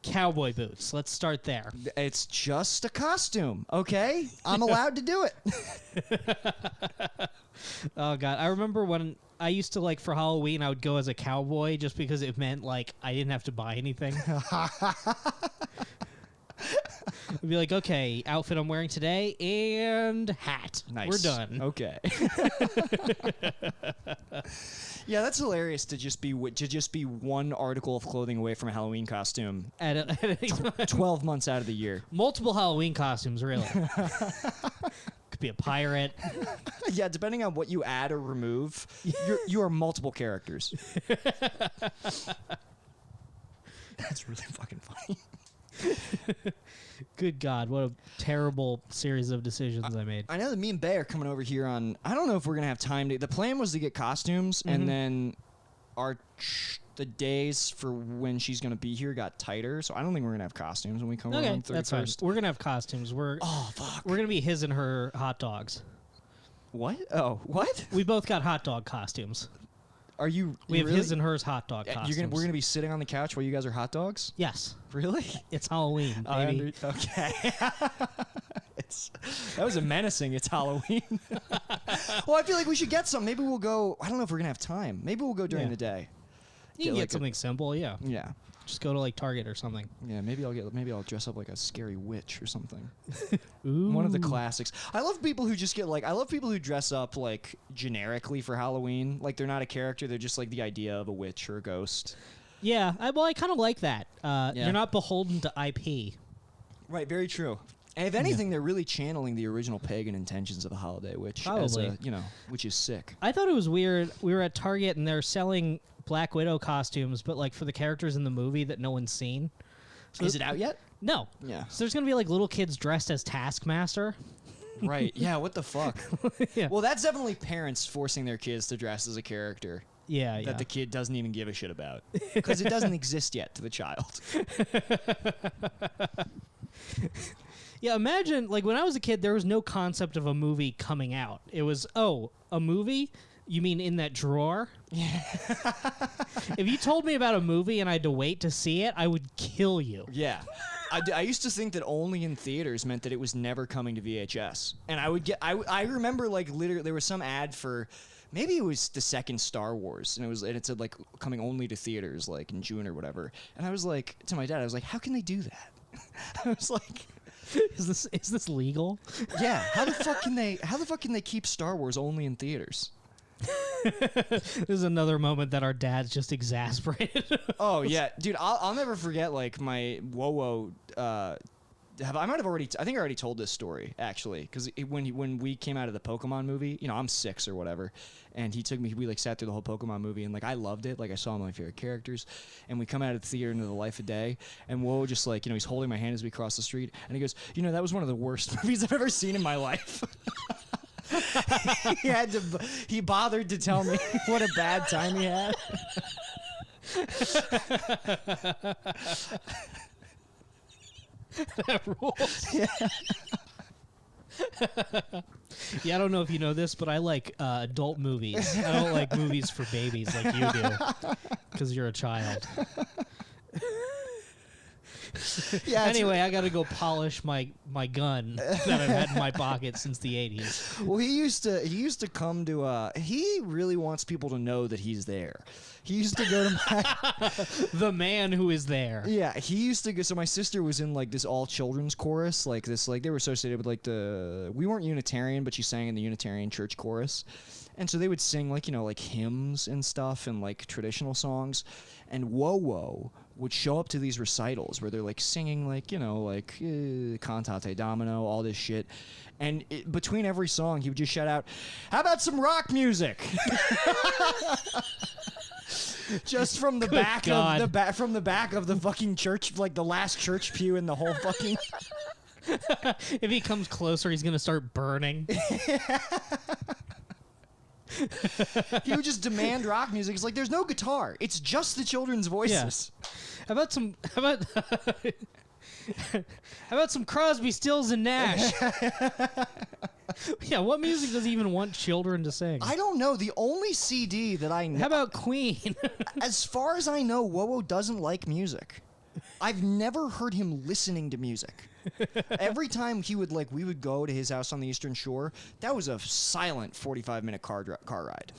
Cowboy boots. Let's start there. it's just a costume, okay? I'm allowed to do it. Oh god, I remember when I used to like for Halloween I would go as a cowboy just because it meant like I didn't have to buy anything. I'd be like, okay, outfit I'm wearing today and hat. Nice. We're done. Okay. Yeah, that's hilarious to just be one article of clothing away from a Halloween costume. At any time. 12 months out of the year. Multiple Halloween costumes, really. be a pirate. Yeah, depending on what you add or remove, you are multiple characters. That's really fucking funny. Good God, what a terrible series of decisions I made. I know that me and Bay are coming over here on. I don't know if we're gonna have time to. The plan was to get costumes, and then the days for when she's gonna be here got tighter. So I don't think we're gonna have costumes when we come over Okay, on 31st. that's fine. We're gonna have costumes. Oh fuck! We're gonna be his and her hot dogs. What? Oh, what? We both got hot dog costumes. Are you? We have really? his and hers hot dog costumes. We're gonna be sitting on the couch while you guys are hot dogs. Yes, Really? it's Halloween, baby. Okay. That was a menacing. It's Halloween. Well, I feel like we should get some. Maybe we'll go. I don't know if we're gonna have time. Maybe we'll go during Yeah. the day. You can like get something simple, yeah. Yeah. Just go to like Target or something. Yeah. Maybe I'll dress up like a scary witch or something. Ooh. One of the classics. I love people who just get like. I love people who dress up like generically for Halloween. Like they're not a character. They're just like the idea of a witch or a ghost. Yeah, I kind of like that. Yeah. You're not beholden to IP. Right. Very true. And if anything, they're really channeling the original pagan intentions of the holiday, which, Probably. which is sick. I thought it was weird. We were at Target and they're selling Black Widow costumes, but like for the characters in the movie that no one's seen. So Is it out yet? No. Yeah. So there's gonna be like little kids dressed as Taskmaster. Right. Yeah. What the fuck? Yeah. Well, that's definitely parents forcing their kids to dress as a character Yeah, yeah. that the kid doesn't even give a shit about because it doesn't exist yet to the child. Yeah, imagine, like, when I was a kid, there was no concept of a movie coming out. It was, oh, a movie? You mean in that drawer? Yeah. If you told me about a movie and I had to wait to see it, I would kill you. Yeah. I used to think that only in theaters meant that it was never coming to VHS. And I remember, like, literally, there was some ad for, maybe it was the second Star Wars, and it said, like, coming only to theaters, like, in June or whatever. And I was like, to my dad, I was like, how can they do that? I was like... Is this legal? Yeah, how the fuck can they keep Star Wars only in theaters? This is another moment that our dad's just exasperated. Oh yeah, dude, I'll never forget like my WoWo. I think I already told this story actually, because when we came out of the Pokemon movie, I'm 6 or whatever, and he took me. We like sat through the whole Pokemon movie, and like I loved it. Like I saw my favorite characters, and we come out of the theater into the Life of Day, and Woe just like he's holding my hand as we cross the street, and he goes, that was one of the worst movies I've ever seen in my life. He bothered to tell me what a bad time he had. That rules. Yeah, I don't know if you know this, but I like adult movies. I don't like movies for babies like you do, because you're a child. Yeah. Anyway, I gotta go polish my gun that I've had in my pocket since the 80s. Well, he used to come to. He really wants people to know that he's there. He used to go to my. The man who is there. Yeah, he used to go. So my sister was in like this all children's chorus, like this, like they were associated with like we weren't Unitarian, but she sang in the Unitarian church chorus, and so they would sing like like hymns and stuff and like traditional songs, and WoWo would show up to these recitals where they're like singing like Cantate Domino, all this shit, and between every song he would just shout out, "How about some rock music?" Just from the back from the back of the fucking church, like the last church pew in the whole fucking. If he comes closer, he's gonna start burning. He would just demand rock music. It's like there's no guitar. It's just the children's voices. How about some Crosby, Stills, and Nash? Yeah, what music does he even want children to sing? I don't know. The only CD that I know. How about Queen? As far as I know, WoWo doesn't like music. I've never heard him listening to music. Every time we would go to his house on the Eastern Shore, that was a silent 45-minute car ride.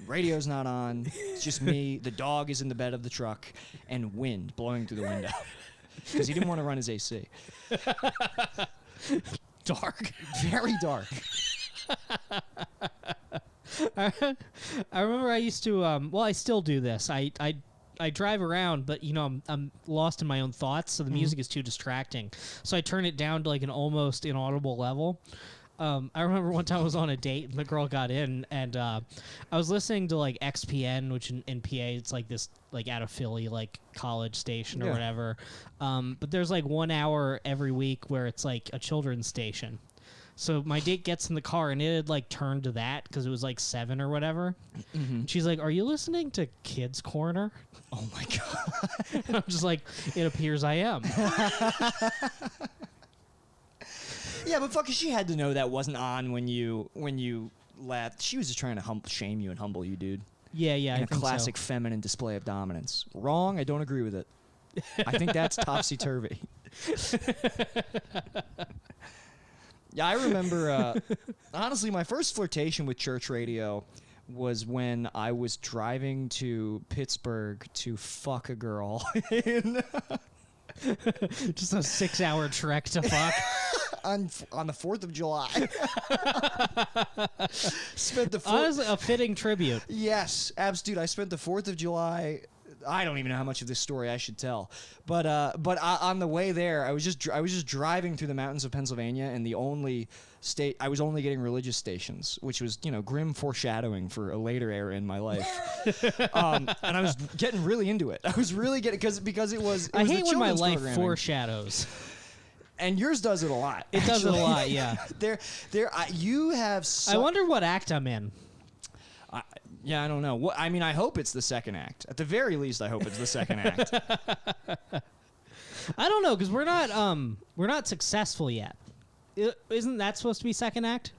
Radio's not on. It's just me. The dog is in the bed of the truck, and wind blowing through the window because he didn't want to run his AC. Dark. Very dark. I remember I used to. I still do this. I drive around, but I'm lost in my own thoughts, so the music is too distracting. So I turn it down to like an almost inaudible level. I remember one time I was on a date and the girl got in, and I was listening to like XPN, which in PA it's like this like out of Philly like college station or Yeah. whatever. But there's like 1 hour every week where it's like a children's station. So my date gets in the car and it had like turned to that because it was like 7 or whatever. Mm-hmm. She's like, "Are you listening to Kids Corner?" Oh my god. And I'm just like, "It appears I am." Yeah, but fucking, she had to know that wasn't on when you left. She was just trying to shame you and humble you, dude. Yeah, In I a think so. classic feminine display of dominance. Wrong. I don't agree with it. I think that's topsy turvy. Yeah, I remember. Honestly, my first flirtation with church radio was when I was driving to Pittsburgh to fuck a girl in, Just a 6-hour trek to fuck. on the 4th of July. Spent the 4th. Honestly, a fitting tribute. Yes, dude. I spent the 4th of July. I don't even know how much of this story I should tell, but on the way there, I was just driving through the mountains of Pennsylvania, and the only state I was only getting religious stations, which was grim foreshadowing for a later era in my life. And I was getting really into it. I was really getting because it was. I the hate when my children's life programming. foreshadows. And yours does it a lot. It does it a actually. lot, yeah. You have. I wonder what act I'm in. Yeah, I don't know. I mean, I hope it's the second act. At the very least, I hope it's the second act. I don't know because we're not successful yet. Isn't that supposed to be second act?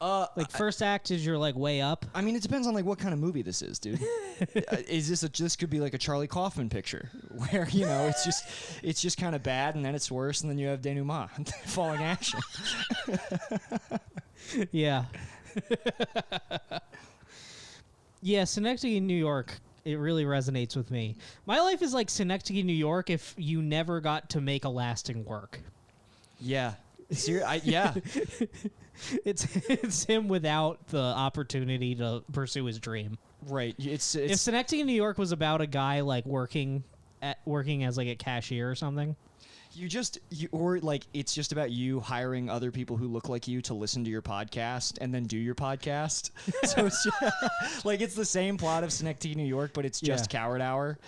Like first act is you're like way up. I mean, it depends on like what kind of movie this is, dude. Is this could be like a Charlie Kaufman picture where it's just kind of bad and then it's worse and then you have denouement, falling action. Yeah. Yeah, Synecdoche, New York. It really resonates with me. My life is like Synecdoche, New York. If you never got to make a lasting work, Yeah. Yeah. it's him without the opportunity to pursue his dream. Right. It's If Synecdoche, New York was about a guy like working as like a cashier or something. or like it's just about you hiring other people who look like you to listen to your podcast and then do your podcast. So it's just, like it's the same plot of Synecdoche, New York, but it's just Coward Hour.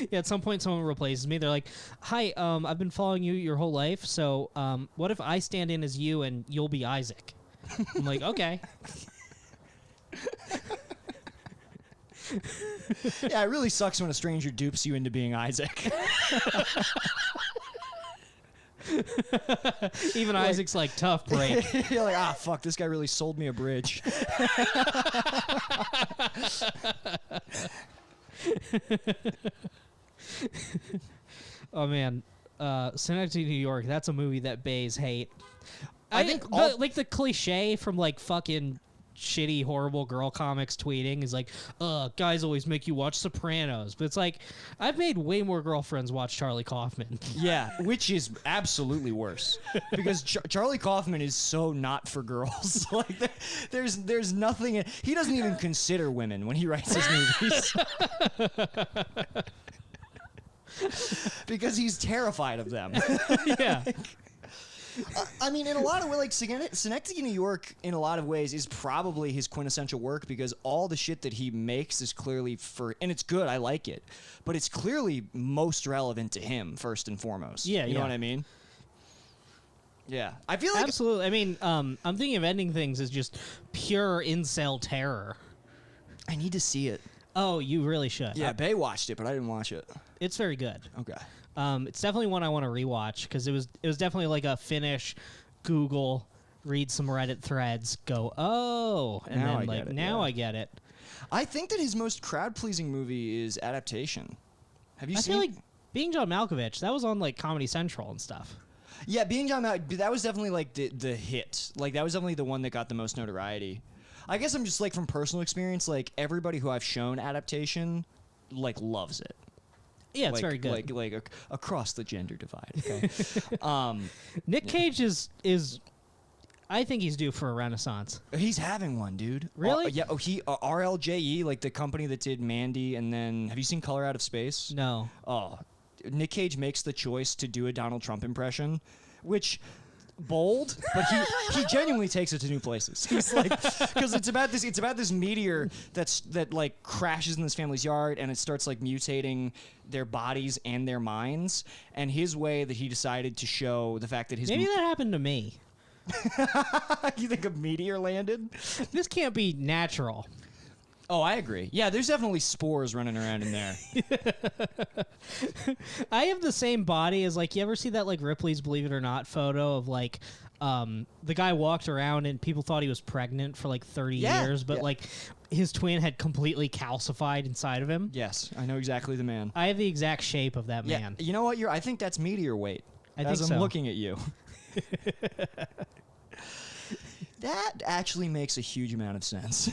Yeah, at some point someone replaces me. They're like, "Hi, I've been following you your whole life. So, what if I stand in as you and you'll be Isaac?" I'm like, "Okay." Yeah, it really sucks when a stranger dupes you into being Isaac. Even Isaac's like, "Tough break." You're like, fuck, this guy really sold me a bridge. Oh man, Synecdoche, New York. That's a movie that bays hate. I think like the cliche from like fucking shitty, horrible girl comics tweeting is like, guys always make you watch Sopranos. But it's like, I've made way more girlfriends watch Charlie Kaufman. Yeah, which is absolutely worse because Charlie Kaufman is so not for girls. Like there's nothing. He doesn't even consider women when he writes his movies. Because he's terrified of them. Yeah. I mean, in a lot of ways, like Synecdoche, New York, in a lot of ways, is probably his quintessential work because all the shit that he makes is clearly and it's good. I like it, but it's clearly most relevant to him first and foremost. Yeah, you know yeah. what I mean? Yeah, I feel like Absolutely. I mean, I'm thinking of ending things as just pure incel terror. I need to see it. Oh, you really should. Yeah, Bay watched it, but I didn't watch it. It's very good. Okay. It's definitely one I want to rewatch because it was definitely like a finish, Google, read some Reddit threads, go, oh, and Now then I like get it, now yeah. I get it. I think that his most crowd-pleasing movie is Adaptation. Have you I seen? feel like Being John Malkovich, that was on like Comedy Central and stuff. Yeah, Being John Malkovich, that was definitely like the hit. Like that was definitely the one that got the most notoriety. I guess I'm just like from personal experience, like everybody who I've shown Adaptation, like loves it. Yeah, it's like, very good. Like across the gender divide. Okay. Nick Cage is, I think he's due for a renaissance. He's having one, dude. Really? Yeah. Oh, RLJE, like the company that did Mandy, and then have you seen Color Out of Space? No. Oh, Nick Cage makes the choice to do a Donald Trump impression which bold, but he genuinely takes it to new places. He's like, because it's about this meteor that like crashes in this family's yard, and it starts like mutating their bodies and their minds. And his way that he decided to show the fact that his Maybe that happened to me. you think a meteor landed? This can't be natural. Oh, I agree. Yeah, there's definitely spores running around in there. I have the same body as, like, you ever see that, like, Ripley's Believe It or Not photo of, like, the guy walked around and people thought he was pregnant for, like, 30 years, but, like, his twin had completely calcified inside of him. Yes, I know exactly the man. I have the exact shape of that Yeah, man. you know what? I think that's meteor weight. I as think I'm so. looking at you. That actually makes a huge amount of sense.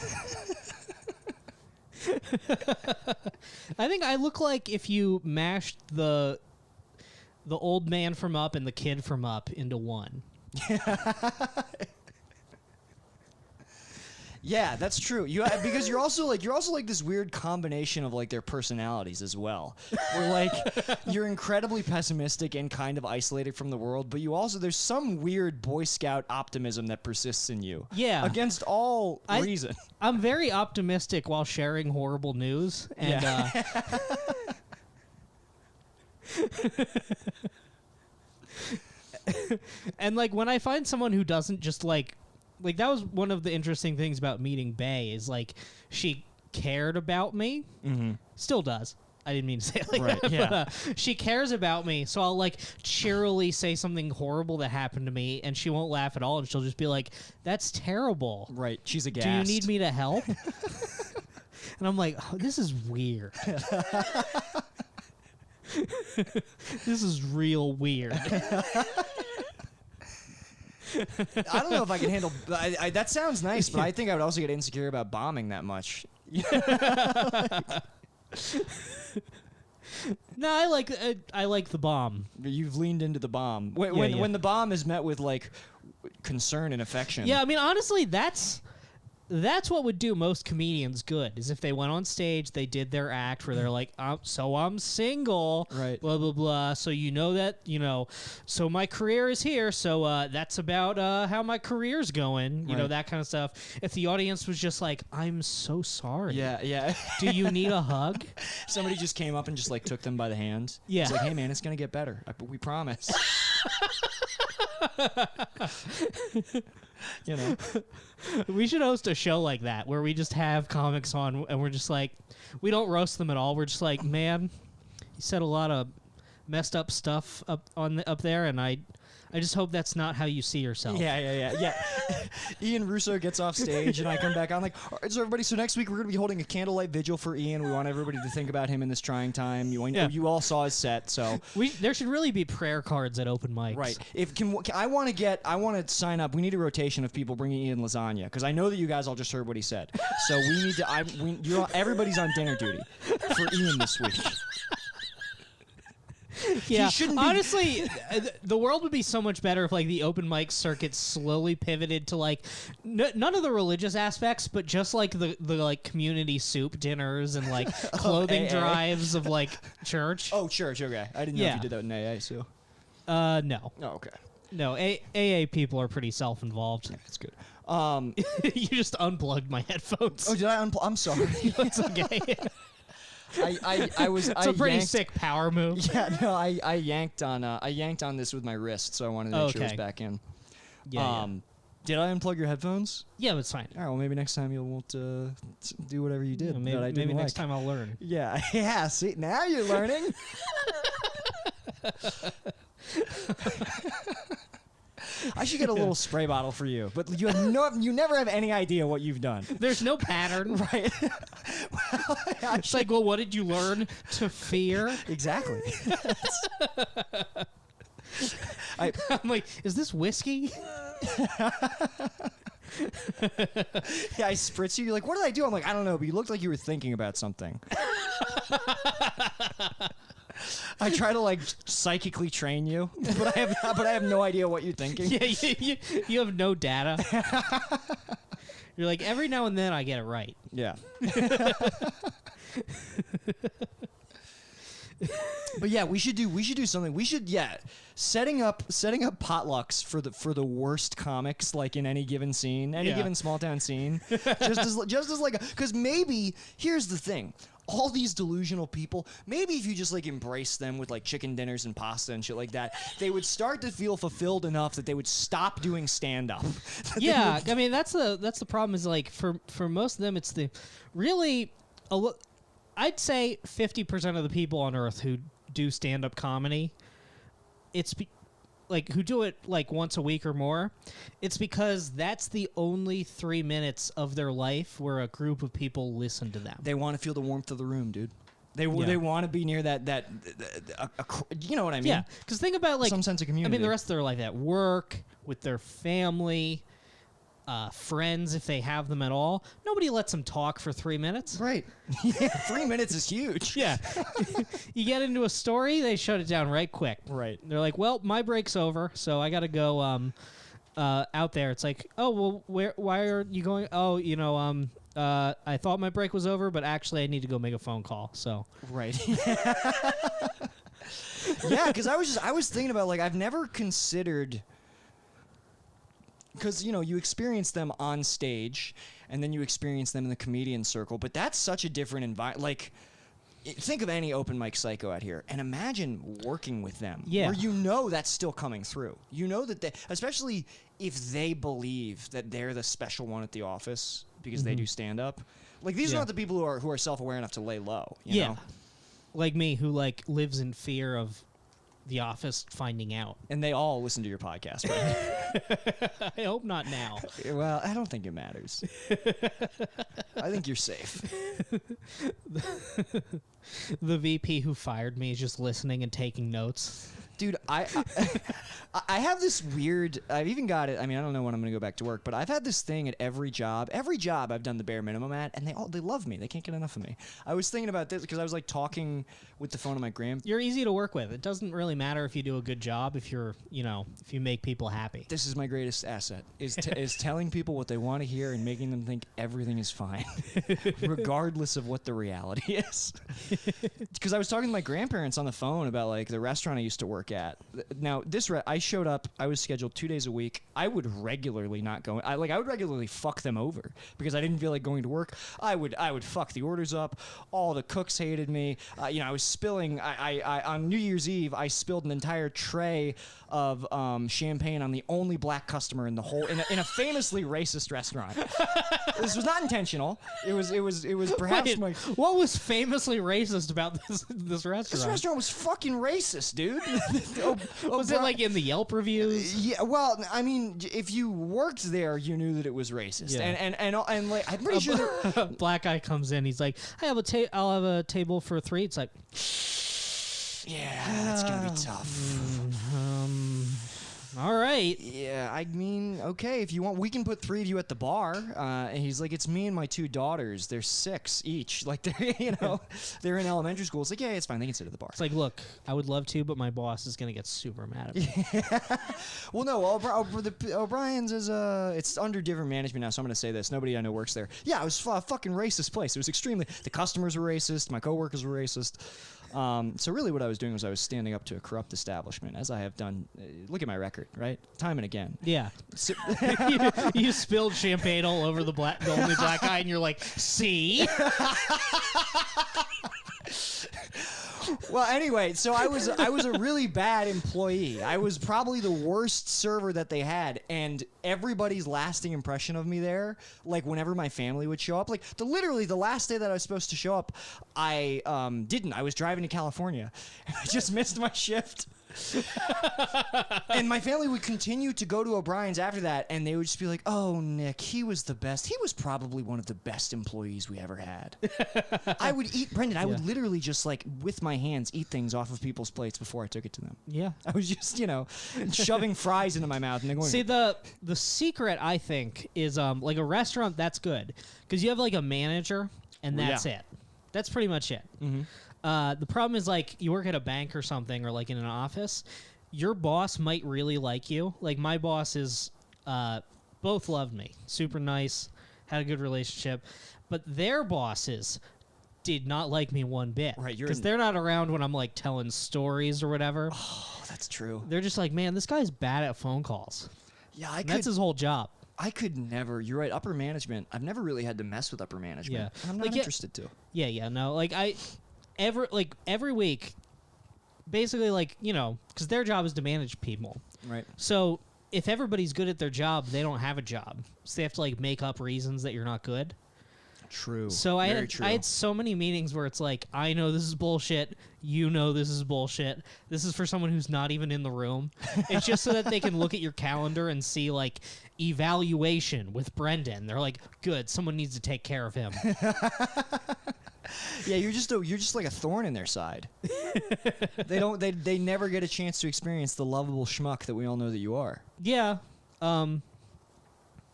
I think I look like if you mashed the old man from Up and the kid from Up into one. Yeah, that's true. Because you're also like this weird combination of like their personalities as well. Where like you're incredibly pessimistic and kind of isolated from the world, but there's some weird Boy Scout optimism that persists in you. Yeah. Against all reason. I'm very optimistic while sharing horrible news, and and like when I find someone who doesn't just like that was one of the interesting things about meeting Bae is like she cared about me, still does. I didn't mean to say it like Right, that, yeah. but she cares about me, so I'll like cheerily say something horrible that happened to me, and she won't laugh at all, and she'll just be like, "That's terrible. Right. She's aghast. Do you need me to help?" And I'm like, oh, this is weird. This is real weird. I don't know if I can handle. That sounds nice, but I think I would also get insecure about bombing that much. No, I like the bomb. You've leaned into the bomb. Yeah, yeah. When the bomb is met with like concern and affection. Yeah, I mean, honestly, that's what would do most comedians good, is if they went on stage, they did their act where they're like, so I'm single, Right. blah, blah, blah. So you know that, so my career is here. So that's about how my career's going, you know, Right. that kind of stuff. If the audience was just like, I'm so sorry. Yeah. Do you need a hug? Somebody just came up and just like took them by the hand. Yeah. It's like, hey man, it's gonna get better. We promise. You know. We should host a show like that where we just have comics on and we're just like, we don't roast them at all. We're just like, man, you said a lot of messed up stuff up there, and I just hope that's not how you see yourself. Yeah. Ian Russo gets off stage, and I come back. I'm like, all right, so everybody, so next week we're going to be holding a candlelight vigil for Ian. We want everybody to think about him in this trying time. You all saw his set, so There should really be prayer cards at open mics. right. I want to sign up. We need a rotation of people bringing Ian lasagna because I know that you guys all just heard what he said. So we need to. Everybody's on dinner duty for Ian this week. Yeah, shouldn't be- honestly, the world would be so much better if like the open mic circuit slowly pivoted to like none of the religious aspects, but just like the like community soup dinners and like clothing AA. drives of like church. Oh, church. Okay, I didn't know Yeah. if you did that in AA. So. No, Oh, okay. no, AA people are pretty self-involved. That's good. You just unplugged my headphones. Oh, did I I'm sorry. It's okay. I was. It's a pretty sick power move. Yeah, no, I yanked on this with my wrist, so I wanted to make sure it was Okay. back in. Yeah, Did I unplug your headphones? yeah, it's fine. All right, well maybe next time you won't do whatever you did. Maybe, that I didn't maybe next like. time I'll learn. Yeah, yeah. See, now you're learning. I should get a little spray bottle for you, but you never have any idea what you've done. There's no pattern. Right. It's like, well, what did you learn to fear? Exactly. I'm like, is this whiskey? Yeah, I spritz you. You're like, what did I do? I'm like, I don't know, but you looked like you were thinking about something. I try to like psychically train you, but I have no idea what you're thinking. Yeah, you have no data. You're like, every now and then I get it right. Yeah. But yeah, we should do something. We should setting up potlucks for the worst comics, like in any given scene, any Yeah. given small town scene. just as like, because maybe here's the thing. All these delusional people, maybe if you just like embrace them with like chicken dinners and pasta and shit like that, they would start to feel fulfilled enough that they would stop doing stand up. Yeah, I mean that's the problem is like for most of them it's the really I'd say 50% of the people on earth who do stand up comedy, like who do it like once a week or more, it's because that's the only 3 minutes of their life where a group of people listen to them. They want to feel the warmth of the room, dude. They Yeah. want to be near that you know what I mean? Yeah, because think about like some sense of community. I mean, the rest of their life at work, with their family, friends, if they have them at all. Nobody lets them talk for 3 minutes. Right. Yeah, 3 minutes is huge. Yeah. You get into a story, they shut it down right quick. Right. They're like, well, my break's over, so I got to go out there. It's like, oh, well, why are you going? Oh, I thought my break was over, but actually I need to go make a phone call. So Right. Yeah, because I was thinking about, like, I've never considered, because you experience them on stage and then you experience them in the comedian circle, but that's such a different environment. Like, think of any open mic psycho out here and imagine working with them. Yeah. Where that's still coming through. That they, especially if they believe that they're the special one at the office because they do stand up. Like, these are Yeah. not the people who are self-aware enough to lay low. You yeah, know? like me, who like lives in fear of the office finding out. And they all listen to your podcast, right? I hope not now. Well, I don't think it matters. I think you're safe. The VP who fired me is just listening and taking notes. Dude, I have this weird, I've even got it, I mean, I don't know when I'm going to go back to work, but I've had this thing at every job I've done the bare minimum at, and they love me. They can't get enough of me. I was thinking about this because I was like talking with the phone of my You're easy to work with. It doesn't really matter if you do a good job if you're, if you make people happy. This is my greatest asset, is telling people what they want to hear and making them think everything is fine, regardless of what the reality is. Because I was talking to my grandparents on the phone about like the restaurant I used to work at. Now, I showed up, I was scheduled 2 days a week. I would regularly not go. I would regularly fuck them over because I didn't feel like going to work. I would fuck the orders up. All the cooks hated me. I was spilling. I on New Year's Eve, I spilled an entire tray of champagne on the only black customer in the whole in a famously racist restaurant. This was not intentional. It was perhaps Wait, what was famously racist about this restaurant? This restaurant was fucking racist, dude. Was it like in the Yelp reviews? Yeah, well, I mean, if you worked there, you knew that it was racist. Yeah. And like, I'm pretty sure Black guy comes in. He's like, I'll have a table for 3. It's like, yeah, that's gonna be tough. all right. Yeah, I mean, okay, if you want, we can put 3 of you at the bar. And he's like, it's me and my 2 daughters. They're 6 each. Like, they're in elementary school. It's like, yeah, it's fine. They can sit at the bar. It's like, look, I would love to, but my boss is gonna get super mad at me. Well, no, O'Brien's is it's under different management now, so I'm going to say this. Nobody I know works there. Yeah, it was a fucking racist place. It was extremely, the customers were racist, my coworkers were racist. So really what I was doing was I was standing up to a corrupt establishment, as I have done. Look at my record, right? Time and again. Yeah. you spilled champagne all over the only black guy, and you're like, see? Well, anyway, so I was a really bad employee. I was probably the worst server that they had, and everybody's lasting impression of me there, like whenever my family would show up, like literally the last day that I was supposed to show up, I didn't. I was driving to California, and I just missed my shift. And my family would continue to go to O'Brien's after that, and they would just be like, oh, Nick, he was the best. He was probably one of the best employees we ever had. I would eat, Brendan, I would literally just like with my hands eat things off of people's plates before I took it to them. Yeah. I was just, shoving fries into my mouth and then going, See, the secret, I think, is like a restaurant, that's good. Because you have like a manager, and that's it. That's pretty much it. Mm-hmm. The problem is, like, you work at a bank or something, or like in an office, your boss might really like you. Like, my bosses both loved me. Super nice, had a good relationship. But their bosses did not like me one bit. Right, you're Because in- they're not around when I'm like telling stories or whatever. Oh, that's true. They're just like, man, this guy's bad at phone calls. Yeah, I And that's could. his whole job. I could never. You're right. Upper management. I've never really had to mess with upper management. Yeah. I'm not Like, yeah- interested to. Yeah, no. Like every week, basically, like, you know, because their job is to manage people. Right. So if everybody's good at their job, they don't have a job. So they have to like make up reasons that you're not good. True. So I Very had true. I had so many meetings where it's like, I know this is bullshit. You know this is bullshit. This is for someone who's not even in the room. It's just so that they can look at your calendar and see like evaluation with Brendan. They're like, good, someone needs to take care of him. Yeah, you're just like a thorn in their side. They never get a chance to experience the lovable schmuck that we all know that you are. Yeah.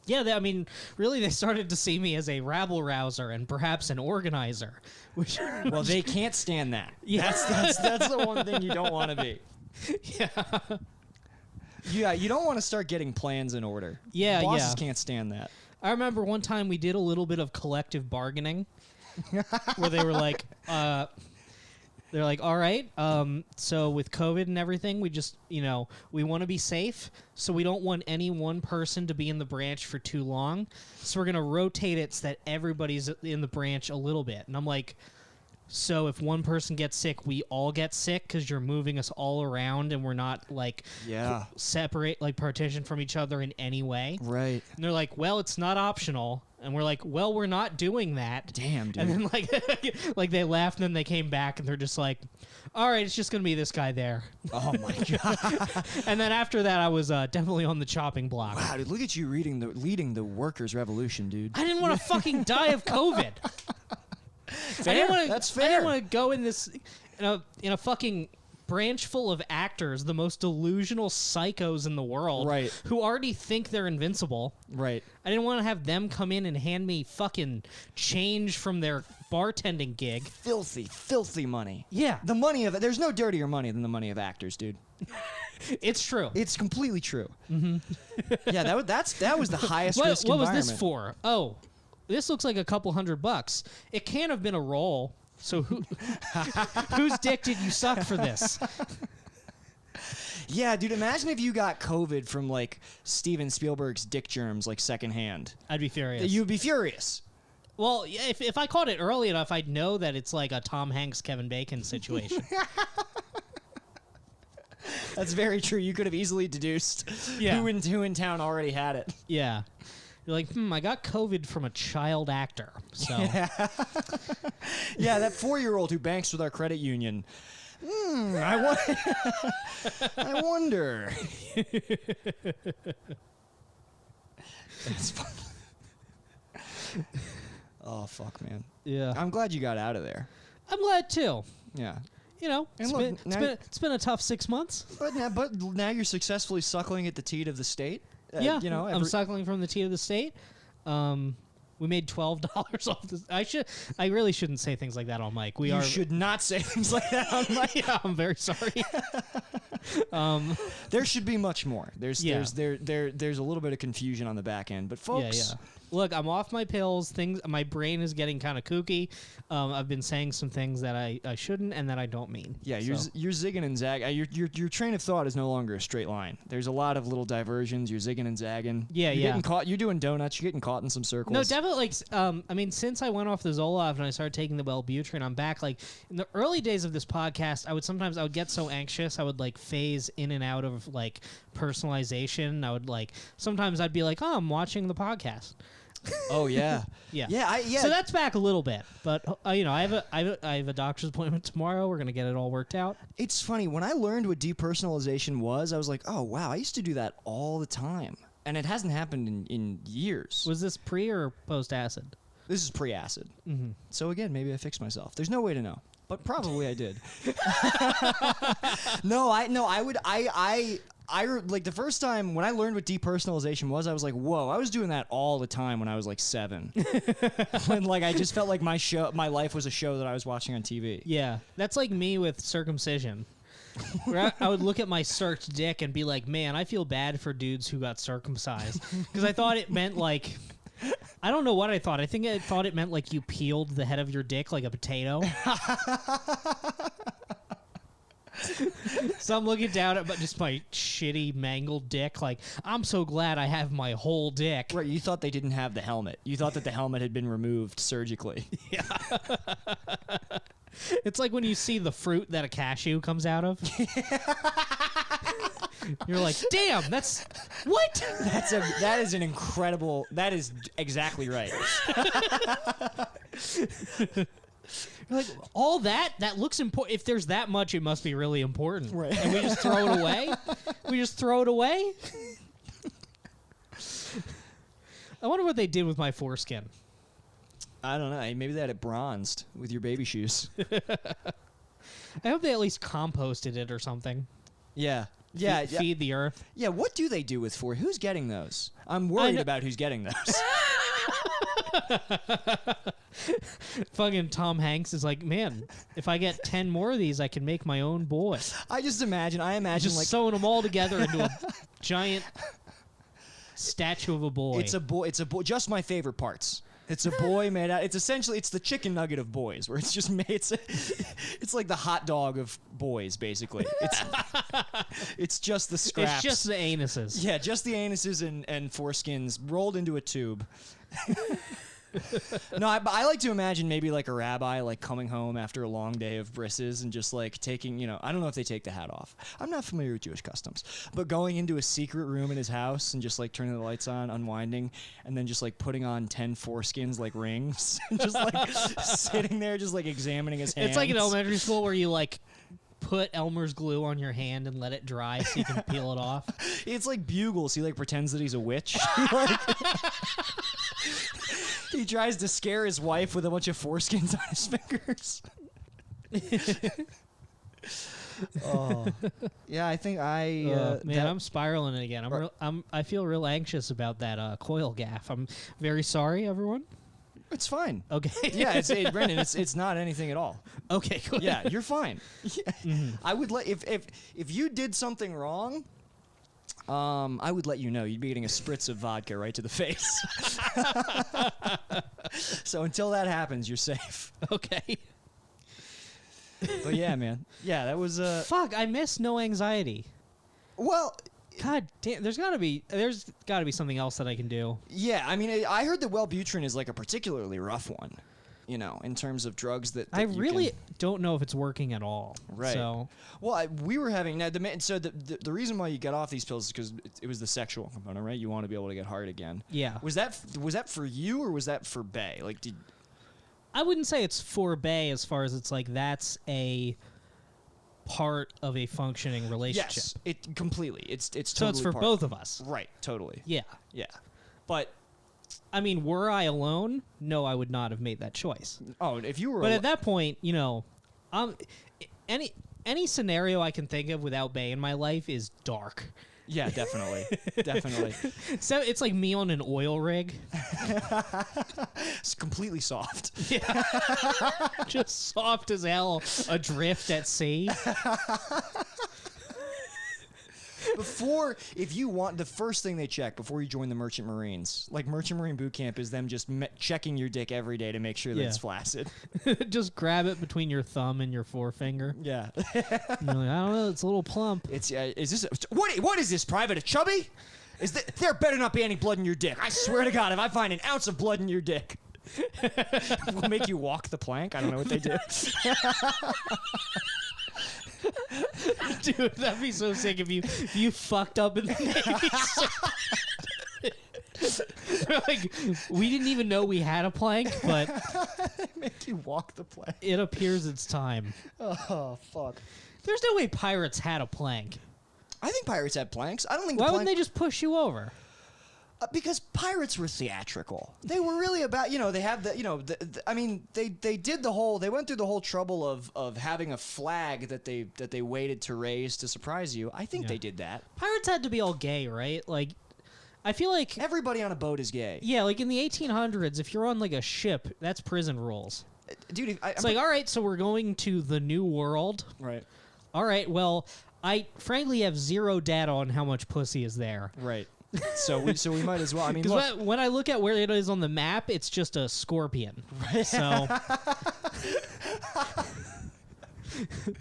Yeah, I mean, really, they started to see me as a rabble rouser and perhaps an organizer, which Well, they can't stand that. Yeah. That's the one thing you don't want to be. yeah, Yeah, you don't want to start getting plans in order. Yeah, Bosses yeah. can't stand that. I remember one time we did a little bit of collective bargaining, where they were like, they're like, all right, so with COVID and everything, we just, you know, we want to be safe, so we don't want any one person to be in the branch for too long, so we're going to rotate it so that everybody's in the branch a little bit. And I'm like, so if one person gets sick, we all get sick because you're moving us all around and we're not, like, Yeah. separate, like, partition from each other in any way. Right. And they're like, well, it's not optional. And we're like, well, we're not doing that. Damn, dude. And then like they laughed and then they came back and they're just like, all right, it's just going to be this guy there. Oh my god. And then after that, I was definitely on the chopping block. Wow, dude, look at you leading the workers' revolution, dude. I didn't want to fucking die of COVID. I didn't wanna, That's I fair. didn't want to go in this in a fucking branch full of actors, the most delusional psychos in the world, Right. who already think they're invincible. Right. I didn't want to have them come in and hand me fucking change from their bartending gig. Filthy money. Yeah, The money of it. There's no dirtier money than the money of actors, dude. it's true. It's completely true. Mm-hmm. Yeah, that was the highest What risk was environment. this for? Oh, this looks like a couple $100. It can't have been a roll. So whose dick did you suck for this? Yeah, dude. Imagine if you got COVID from like Steven Spielberg's dick germs, like secondhand. I'd be furious. You'd be furious. Well, yeah, if I caught it early enough, I'd know that it's like a Tom Hanks, Kevin Bacon situation. That's very true. You could have easily deduced Yeah. who in town already had it. Yeah. You're like, I got COVID from a child actor. So Yeah, that 4-year-old who banks with our credit union. I wonder. It's fun. Oh fuck, man. yeah, I'm glad you got out of there. I'm glad too. Yeah. You know, And it's look, now- it's been a tough 6 months. But now you're successfully suckling at the teat of the state. Yeah, You know, I'm suckling from the tea of the state. We made $12 off this. I really shouldn't say things like that on mic. you should not say things like that on my. Yeah, I'm very sorry. There should be much more. There's Yeah. there's a little bit of confusion on the back end, but folks. Yeah. Look, I'm off my pills. My brain is getting kind of kooky. I've been saying some things that I shouldn't and that I don't mean. Yeah, So, you're zigging and zagging. Your train of thought is no longer a straight line. There's a lot of little diversions. You're zigging and zagging. Yeah, you're yeah. Getting caught. You're doing donuts. You're getting caught in some circles. no, definitely. Like, I mean, since I went off the Zoloft and I started taking the Wellbutrin, I'm back. Like in the early days of this podcast, I would get so anxious, I would like phase in and out of like personalization. I would like sometimes I'd be like, oh, I'm watching the podcast. Oh yeah. Yeah. Yeah. So that's back a little bit, but you know, I have a doctor's appointment tomorrow. We're gonna get it all worked out. It's funny when I learned what depersonalization was. I was like, oh wow, I used to do that all the time, and it hasn't happened in years. Was this pre or post acid? This is pre-acid. Mm-hmm. So again, maybe I fixed myself. There's no way to know, but probably I did. Like the first time when I learned what depersonalization was, I was like, whoa, I was doing that all the time when I was like 7. When like I just felt like my life was a show that I was watching on TV. Yeah, that's like me with circumcision. Where I would look at my circed dick and be like, man, I feel bad for dudes who got circumcised. Because I thought it meant like I don't know what I thought. I think I thought it meant like you peeled the head of your dick like a potato. So I'm looking down at just my shitty mangled dick. Like, I'm so glad I have my whole dick. Right, you thought they didn't have the helmet. You thought that the helmet had been removed surgically. It's like when you see the fruit that a cashew comes out of. You're like, damn, that's what? That is an incredible. That is exactly right. You're like, all that looks important. If there's that much, it must be really important. Right. And we just throw it away. We just throw it away. I wonder what they did with my foreskin. I don't know. Maybe they had it bronzed with your baby shoes. I hope they at least composted it or something. Yeah. Feed the earth. Yeah, what do they do with who's getting those? I'm worried about who's getting those. Fucking Tom Hanks is like, man, if I get 10 more of these, I can make my own boy. I imagine Just like sewing them all together into a giant statue of a boy. it's a boy, just my favorite parts. It's a boy made out. It's essentially the chicken nugget of boys, where it's just made. It's like the hot dog of boys, basically. It's just the scraps. It's just the anuses. Yeah, just the anuses and foreskins rolled into a tube. No, I like to imagine maybe like a rabbi like coming home after a long day of brisses and just like taking, I don't know if they take the hat off. I'm not familiar with Jewish customs, but going into a secret room in his house and just like turning the lights on, unwinding, and then just like putting on 10 foreskins like rings and just like sitting there just like examining his hands. It's like in elementary school where you like put Elmer's glue on your hand and let it dry so you can peel it off. It's like Bugles. He like pretends that he's a witch. He tries to scare his wife with a bunch of foreskins on his fingers. Oh, yeah. I think I'm spiraling it again. I feel real anxious about that coil gaff. I'm very sorry, everyone. It's fine. Okay. Yeah, Brendan. It's not anything at all. Okay. Good. Yeah, you're fine. Yeah. Mm-hmm. I would if you did something wrong. I would let you know. You'd be getting a spritz of vodka right to the face. So until that happens, you're safe. Okay. But yeah, man. Yeah, that was Fuck, I miss No Anxiety. well, God damn, there's gotta be something else that I can do. yeah. I mean, I heard that Wellbutrin is like a particularly rough one. In terms of drugs that I you really can, don't know if it's working at all. Right. So well, we were having now the reason why you get off these pills is because it was the sexual component, right? You want to be able to get hard again. yeah. Was that for you or was that for Bay? Like, I wouldn't say it's for Bay as far as it's like that's a part of a functioning relationship. yes, it completely. It's So totally it's for part- both of us. Right. Totally. Yeah. Yeah. But I mean, were I alone, no, I would not have made that choice. if you were, But at that point, any scenario I can think of without Bay in my life is dark. yeah, definitely, definitely, So it's like me on an oil rig, it's completely soft. just soft as hell, adrift at sea. If you want, the first thing they check before you join the Merchant Marines, like Merchant Marine boot camp, is them just checking your dick every day to make sure that Yeah. it's flaccid. Just grab it between your thumb and your forefinger. Yeah. And you're like, I don't know, it's a little plump. Is this what is this, Private? A chubby? There better not be any blood in your dick. I swear to God, if I find an ounce of blood in your dick, we'll make you walk the plank. I don't know what they do. Dude, that'd be so sick if you fucked up in the Navy. Like, we didn't even know we had a plank, but Make you walk the plank. it appears it's time. Oh fuck. There's no way pirates had a plank. I think pirates had planks. I don't think. Why the wouldn't plank, they just push you over? Because pirates were theatrical. They were really about, they have I mean, they did the whole, they went through the whole trouble of having a flag that they waited to raise to surprise you. I think Yeah. they did that. Pirates had to be all gay, right? Like, I feel like, Everybody on a boat is gay. yeah, like in the 1800s, if you're on like a ship, that's prison rules. Dude, It's like, all right, so we're going to the New World. right. All right, well, I frankly have zero data on how much pussy is there. Right. So we might as well. I mean, look, Because when I look at where it is on the map, it's just a scorpion. So,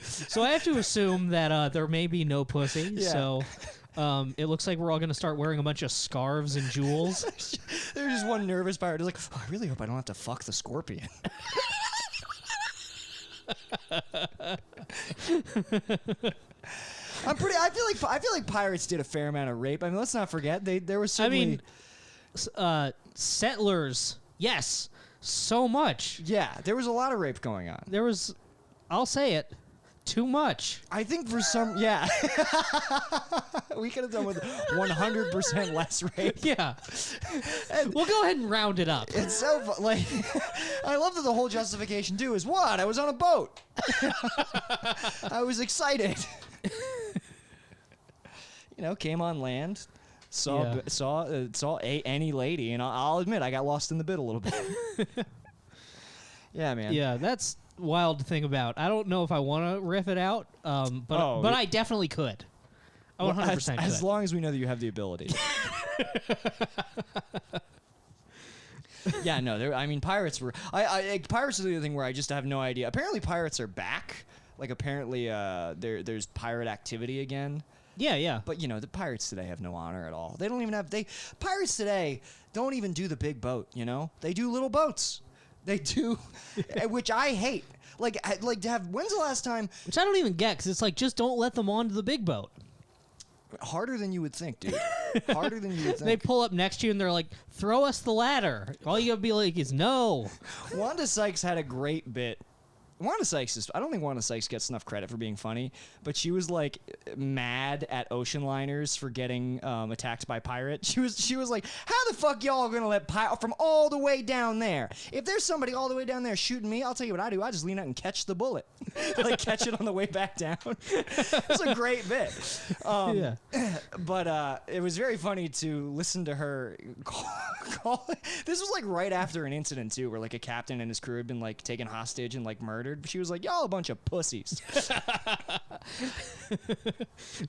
so I have to assume that there may be no pussy. Yeah. So, it looks like we're all gonna start wearing a bunch of scarves and jewels. there's just one nervous pirate who's like, oh, I really hope I don't have to fuck the scorpion. I feel like pirates did a fair amount of rape. I mean, let's not forget there was I certainly. mean, settlers, yes, so much. Yeah, there was a lot of rape going on. There was, I'll say it, too much. I think for some, yeah, we could have done with 100% less rape. Yeah, we'll go ahead and round it up. It's so like, I love that the whole justification too is what I was on a boat. I was excited. Came on land, saw any lady, and I'll admit I got lost in the bit a little bit. Yeah, man. Yeah, that's wild to think about. I don't know if I want to riff it out, but I definitely could. I 100% could. As long as we know that you have the ability. Yeah, no. I mean, pirates were. Pirates are the other thing where I just have no idea. Apparently, pirates are back. Like, apparently, there's pirate activity again. Yeah. But the pirates today have no honor at all. They don't even have. Pirates today don't even do the big boat. They do little boats. They do, which I hate. Like to have. When's the last time? Which I don't even get, because it's like, just don't let them onto the big boat. Harder than you would think, dude. Harder than you would think. They pull up next to you and they're like, throw us the ladder. All you gotta be like is no. Wanda Sykes had a great bit. I don't think Wanda Sykes gets enough credit for being funny, but she was like mad at ocean liners for getting attacked by pirates. She was like, how the fuck y'all gonna let from all the way down there? If there's somebody all the way down there shooting me, I'll tell you what I do. I just lean out and catch the bullet. Like catch it on the way back down. It's a great bit. Yeah. But it was very funny to listen to her call it. This was like right after an incident too, where like a captain and his crew had been like taken hostage and like murdered. But she was like, y'all a bunch of pussies.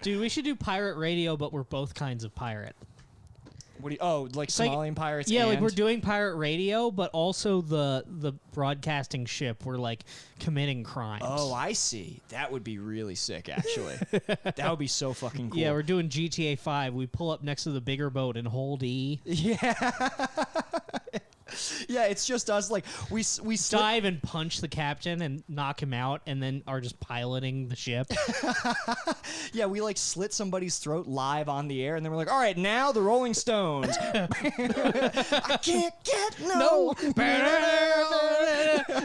Dude, we should do pirate radio, but we're both kinds of pirate. What do you, like Somalian pirates? Yeah, like and- we're doing pirate radio, but also the broadcasting ship. We're like committing crimes. Oh, I see. That would be really sick, actually. That would be so fucking cool. Yeah, we're doing GTA 5. We pull up next to the bigger boat and hold E. Yeah. Yeah, it's just us. Like we Dive and punch the captain and knock him out, and then are just piloting the ship. Yeah, we like slit somebody's throat live on the air, and then we're like, all right, now the Rolling Stones. I can't get no.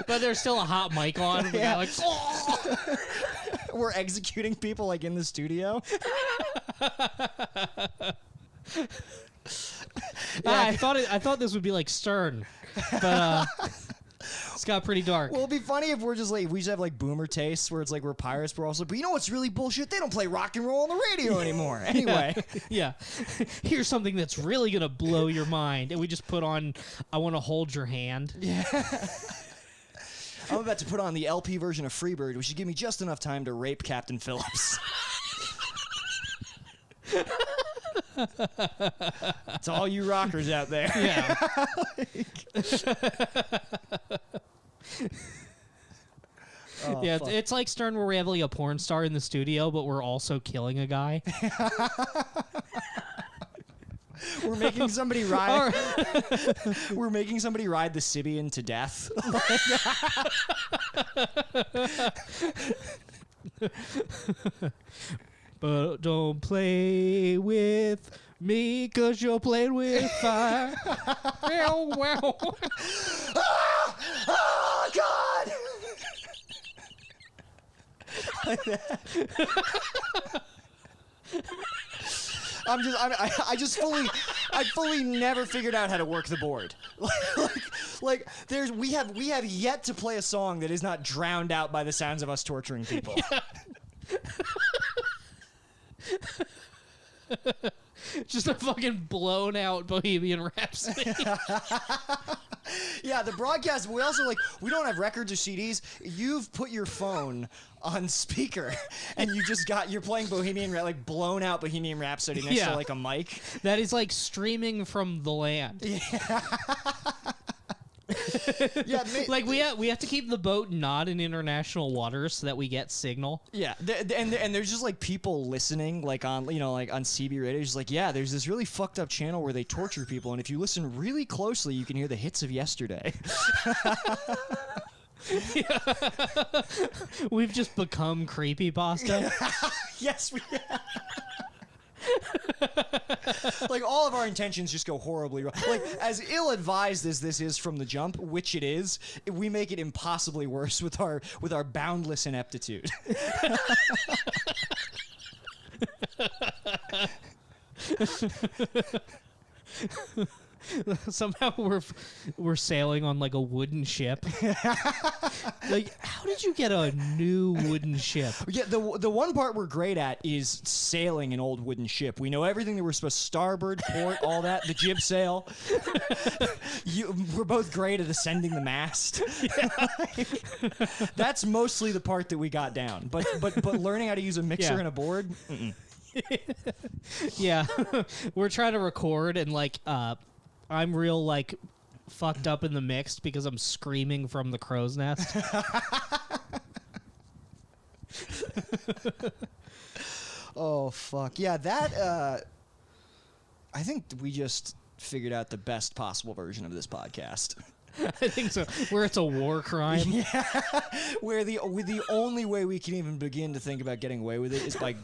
But there's still a hot mic on. We're Yeah. like, oh! We're executing people like in the studio. I thought this would be like Stern, but it's got pretty dark. Well, it'd be funny if we're just like we just have like boomer tastes where it's like we're pirates, but also. But you know what's really bullshit? They don't play rock and roll on the radio anymore. Anyway, Yeah. Here's something that's really gonna blow your mind, and we just put on "I Want to Hold Your Hand." yeah. I'm about to put on the LP version of Freebird, which should give me just enough time to rape Captain Phillips. It's all you rockers out there. Yeah. Oh, Yeah, fuck. it's like Stern where we have like a porn star in the studio, but we're also killing a guy. We're making somebody ride. We're making somebody ride the Sibian to death. But don't play with me, 'cause you're playing with fire. Wow. Oh God! I fully never figured out how to work the board. Like we have yet to play a song that is not drowned out by the sounds of us torturing people. Just a fucking blown out Bohemian Rhapsody. Yeah, the broadcast. We also we don't have records or CDs. You've put your phone on speaker, and you're playing blown out Bohemian Rhapsody next Yeah. to a mic. That is like streaming from the land. Yeah, Like we have to keep the boat not in international waters so that we get signal. yeah, and there's just people listening on on CB radio. Just yeah, there's this really fucked up channel where they torture people, and if you listen really closely, you can hear the hits of yesterday. We've just become creepypasta. Yes, we. All of our intentions just go horribly wrong. As ill-advised as this is from the jump, which it is, we make it impossibly worse with our boundless ineptitude. Somehow we're sailing on a wooden ship. How did you get a new wooden ship? Yeah, the one part we're great at is sailing an old wooden ship. We know everything that we're supposed to starboard, port, all that, the jib sail. We're both great at ascending the mast. That's mostly the part that we got down. But learning how to use a mixer Yeah. and a board, Yeah, we're trying to record and I'm real fucked up in the mix because I'm screaming from the crow's nest. oh fuck. Yeah, that I think we just figured out the best possible version of this podcast. I think so. Where it's a war crime. Where the only way we can even begin to think about getting away with it is by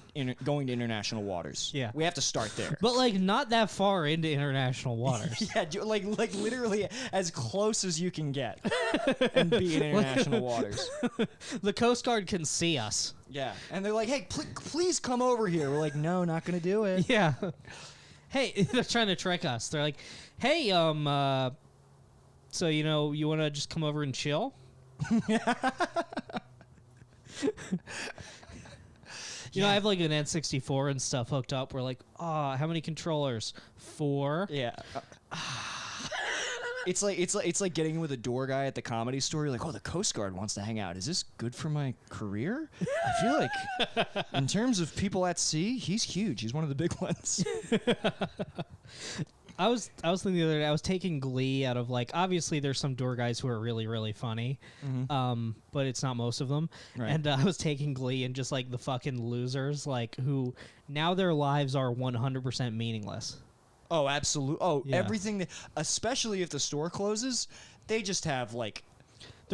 going to international waters. Yeah. We have to start there. But not that far into international waters. Yeah, literally as close as you can get and be in international waters. The Coast Guard can see us. Yeah, and they're like, "Hey, please come over here." We're like, "No, not gonna do it." Yeah. Hey, they're trying to trick us. They're like, "Hey, so you want to just come over and chill?" I have an N64 and stuff hooked up. We're like, how many controllers? 4. Yeah. It's like getting in with a door guy at the Comedy Store. You're like, "Oh, the Coast Guard wants to hang out. Is this good for my career?" I feel like, in terms of people at sea, he's huge. He's one of the big ones. I was thinking the other day, I was taking glee out of obviously there's some door guys who are really, really funny, but it's not most of them. Right. And I was taking glee in just the fucking losers, who now their lives are 100% meanerless. Oh, absolutely. Oh, Yeah. everything that, especially if the store closes, they just have They're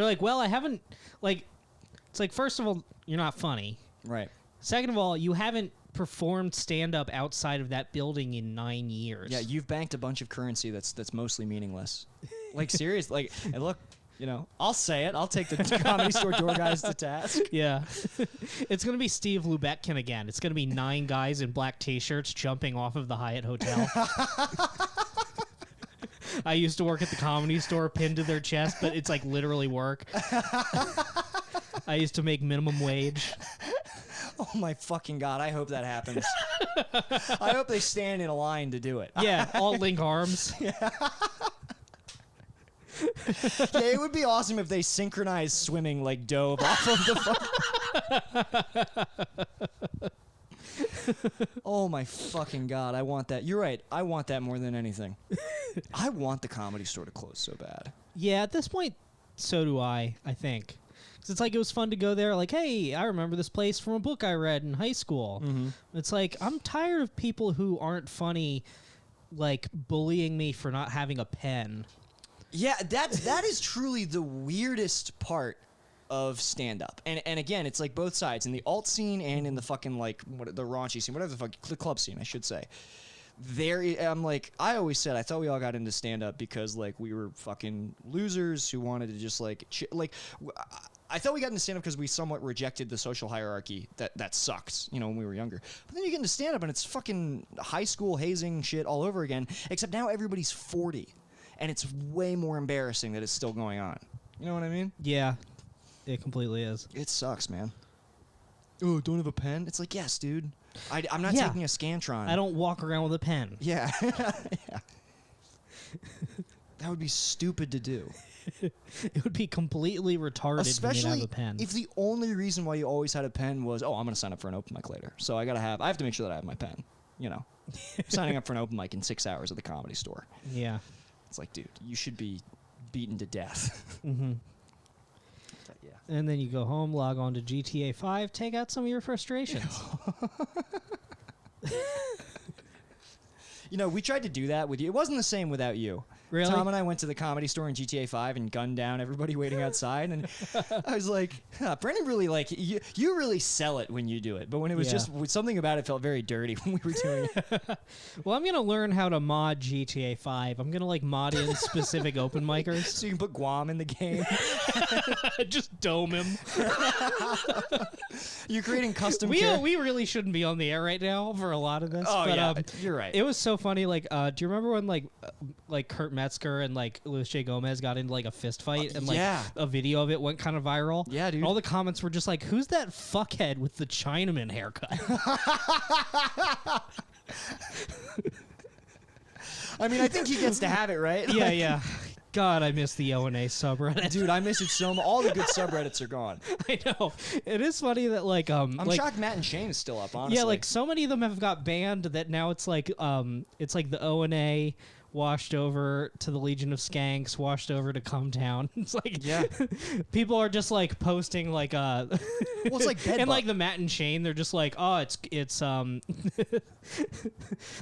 like, well, I haven't, it's first of all, you're not funny. right. Second of all, you haven't performed stand-up outside of that building in 9 years. Yeah, you've banked a bunch of currency that's mostly meaningless. Serious. And look, I'll say it. I'll take the Comedy Store door guys to task. Yeah. It's going to be Steve Lubetkin again. It's going to be 9 guys in black t-shirts jumping off of the Hyatt Hotel. I used to work at the Comedy Store pinned to their chest, but it's literally work. I used to make minimum wage. Oh my fucking God, I hope that happens. I hope they stand in a line to do it. Yeah, all link arms. Yeah, it would be awesome if they synchronized swimming dove off of the Oh my fucking God, I want that. You're right. I want that more than anything. I want the Comedy Store to close so bad. Yeah, at this point, so do I think. 'Cause it's it was fun to go there. Hey, I remember this place from a book I read in high school. Mm-hmm. It's I'm tired of people who aren't funny, bullying me for not having a pen. Yeah, that is truly the weirdest part of stand-up. And again, it's both sides, in the alt scene and in the fucking the raunchy scene, whatever the fuck, the club scene, I should say. I'm I always said, I thought we all got into stand-up because we were fucking losers who wanted to just I thought we got into stand-up because we somewhat rejected the social hierarchy that sucked, when we were younger. But then you get into stand-up and it's fucking high school hazing shit all over again, except now everybody's 40. And it's way more embarrassing that it's still going on. You know what I mean? Yeah, it completely is. It sucks, man. Oh, don't have a pen? It's yes, dude. I'm not Yeah. taking a Scantron. I don't walk around with a pen. Yeah. Yeah. That would be stupid to do. It would be completely retarded for me to Especially have a pen. if the only reason why you always had a pen was, oh, I'm going to sign up for an open mic later. So I have to make sure that I have my pen, you know. Signing up for an open mic in 6 hours at the Comedy Store. Yeah. It's like, dude, you should be beaten to death. Mm-hmm. But yeah. And then you go home, log on to GTA 5, take out some of your frustrations. You know, we tried to do that with you. It wasn't the same without you. Really? Tom and I went to the Comedy Store in GTA 5 and gunned down everybody waiting outside. And I was like, Brendan really, like, you really sell it when you do it. But when it was Yeah. just, something about it felt very dirty when we were doing it. Well, I'm going to learn how to mod GTA 5. I'm going to, like, mod in specific open micers. So you can put Guam in the game. Just dome him. You're creating custom We really shouldn't be on the air right now for a lot of this. Oh, but, yeah. You're right. It was so funny. Like, do you remember when like Kurt Metzger and like Luis J. Gomez got into like a fist fight and like yeah. a video of it went kind of viral? Yeah, dude. And all the comments were just like, "Who's that fuckhead with the Chinaman haircut?" I mean, I think he gets to have it, right? Yeah, Like, yeah. God, I miss the O&A subreddit. Dude, I miss it so much. All the good subreddits are gone. I know. It is funny that like I'm like, shocked Matt and Shane is still up, honestly. yeah, like so many of them have got banned that now it's like the O&A washed over to the Legion of Skanks, washed over to Come Town. It's like Yeah. people are just like posting like Well, it's like Bedbug. and like the Matt and Shane, they're just like, oh, it's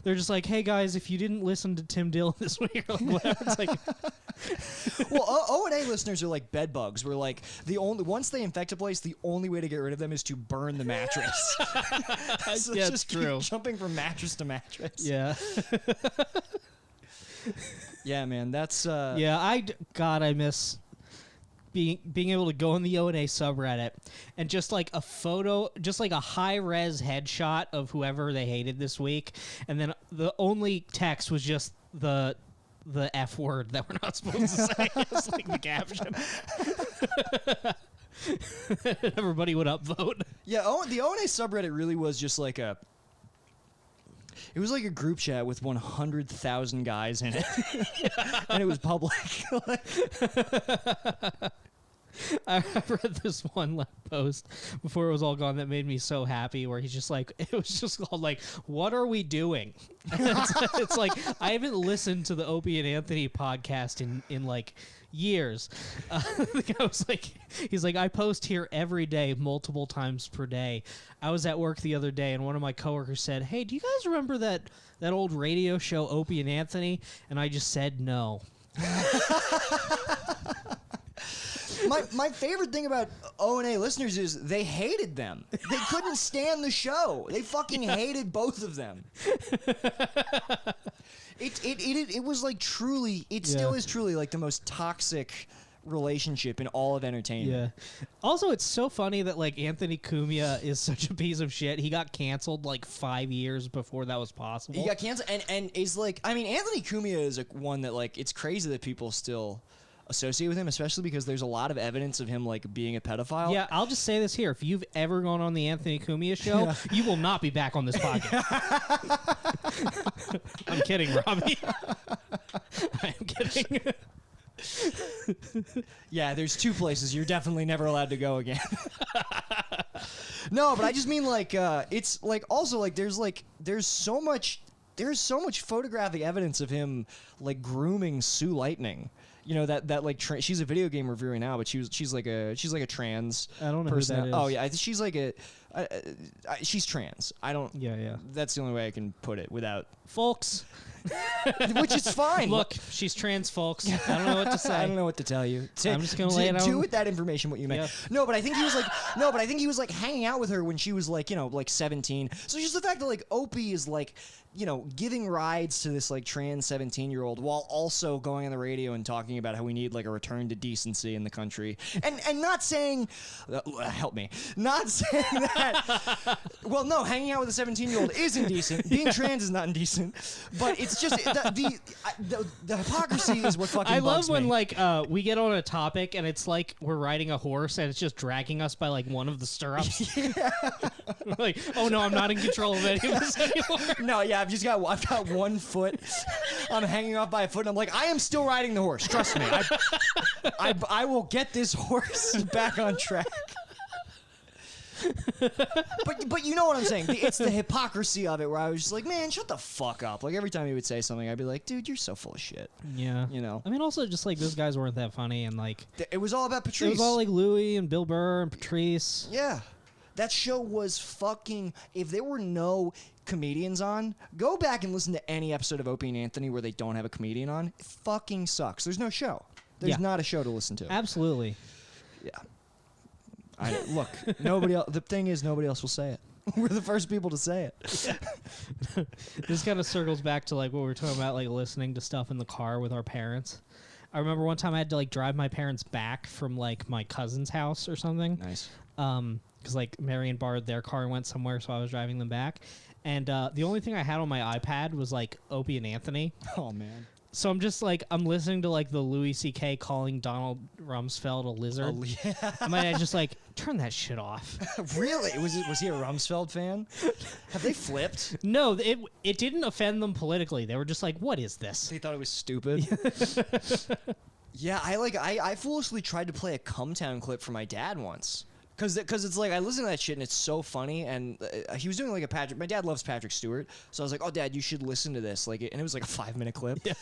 they're just like, hey guys, if you didn't listen to Tim Dillon this week or like whatever, it's like Well, O&A listeners are like bed bugs. We're like, once they infect a place, the only way to get rid of them is to burn the mattress. So Yeah, just it's true. keep jumping from mattress to mattress. yeah. Yeah, man, that's Yeah, God, I miss being able to go in the O&A subreddit and just like a photo, just like a high-res headshot of whoever they hated this week, and then the only text was just the F word that we're not supposed to say. It's like the caption. Everybody would upvote. Yeah, the O&A subreddit really was just like a group chat with 100,000 guys in it. And it was public. I read this one post before it was all gone that made me so happy, where he's just like, it was just called like, what are we doing? It's like, I haven't listened to the Opie and Anthony podcast in like years. The guy was like, he's like, I post here every day, multiple times per day. I was at work the other day and one of my coworkers said, hey, do you guys remember that old radio show Opie and Anthony? And I just said no. My favorite thing about O&A listeners is they hated them. They couldn't stand the show. They fucking hated both of them. It was like truly, it still Yeah. is truly like the most toxic relationship in all of entertainment. Yeah. Also, it's so funny that like Anthony Cumia is such a piece of shit. He got canceled like 5 years before that was possible. He got canceled, and is like, I mean, Anthony Cumia is one that like, it's crazy that people still associate with him, especially because there's a lot of evidence of him like being a pedophile. Yeah, I'll just say this here. If you've ever gone on the Anthony Cumia show, you will not be back on this podcast. I'm kidding, Robbie. I'm kidding. Yeah, there's two places you're definitely never allowed to go again. No, but I just mean like it's like also like there's so much photographic evidence of him like grooming Sue Lightning. You know that like she's a video game reviewer now, but she's like a trans. I don't know person. who that is. Oh yeah, she's like she's trans. I don't. Yeah. That's the only way I can put it without. Folks, Which is fine. look, she's trans, folks. I don't know what to say. I don't know what to tell you. I'm just gonna lay it Do on- with that information what you meant. Yep. No, but I think he was like hanging out with her when she was like, you know, like 17. So just the fact that like Opie is like, you know, giving rides to this like trans 17-year-old while also going on the radio and talking about how we need like a return to decency in the country, and not saying, help me, not saying that. Well, no, hanging out with a 17-year-old is indecent. Being trans is not indecent, but it's just the hypocrisy is what fucking I bugs love when me. like we get on a topic and it's like we're riding a horse and it's just dragging us by like one of the stirrups. Like, oh no, I'm not in control of any of this anymore. No, yeah, I've got 1 foot. I'm hanging off by a foot, and I'm like, I am still riding the horse. Trust me, I will get this horse back on track. But you know what I'm saying? It's the hypocrisy of it, where I was just like, man, shut the fuck up. Like every time he would say something, I'd be like, dude, you're so full of shit. Yeah, You know? I mean, also just like those guys weren't that funny, and like It was all about Patrice. it was all like Louis and Bill Burr and Patrice. Yeah. That show was fucking. If there were no comedians on, go back and listen to any episode of Opie and Anthony where they don't have a comedian on. It fucking sucks. There's no show. There's Yeah. not a show to listen to. Absolutely. Yeah. Look, nobody else. The thing is, nobody else will say it. We're the first people to say it. This kind of circles back to like what we were talking about, like listening to stuff in the car with our parents. I remember one time I had to like drive my parents back from like my cousin's house or something. Nice. Because like Marion borrowed their car and went somewhere, so I was driving them back. And the only thing I had on my iPad was like Opie and Anthony. Oh man. So I'm just like, I'm listening to like the Louis C.K. calling Donald Rumsfeld a lizard. Oh, yeah. And my dad's just like, turn that shit off. Really? Was he a Rumsfeld fan? Have they flipped? No, it didn't offend them politically. They were just like, what is this? They thought it was stupid. Yeah, I foolishly tried to play a Come Town clip for my dad once. Cause it's like I listen to that shit and it's so funny, and he was doing like a Patrick. My dad loves Patrick Stewart, so I was like, "Oh, Dad, you should listen to this." Like, and it was like a 5-minute clip. Yeah.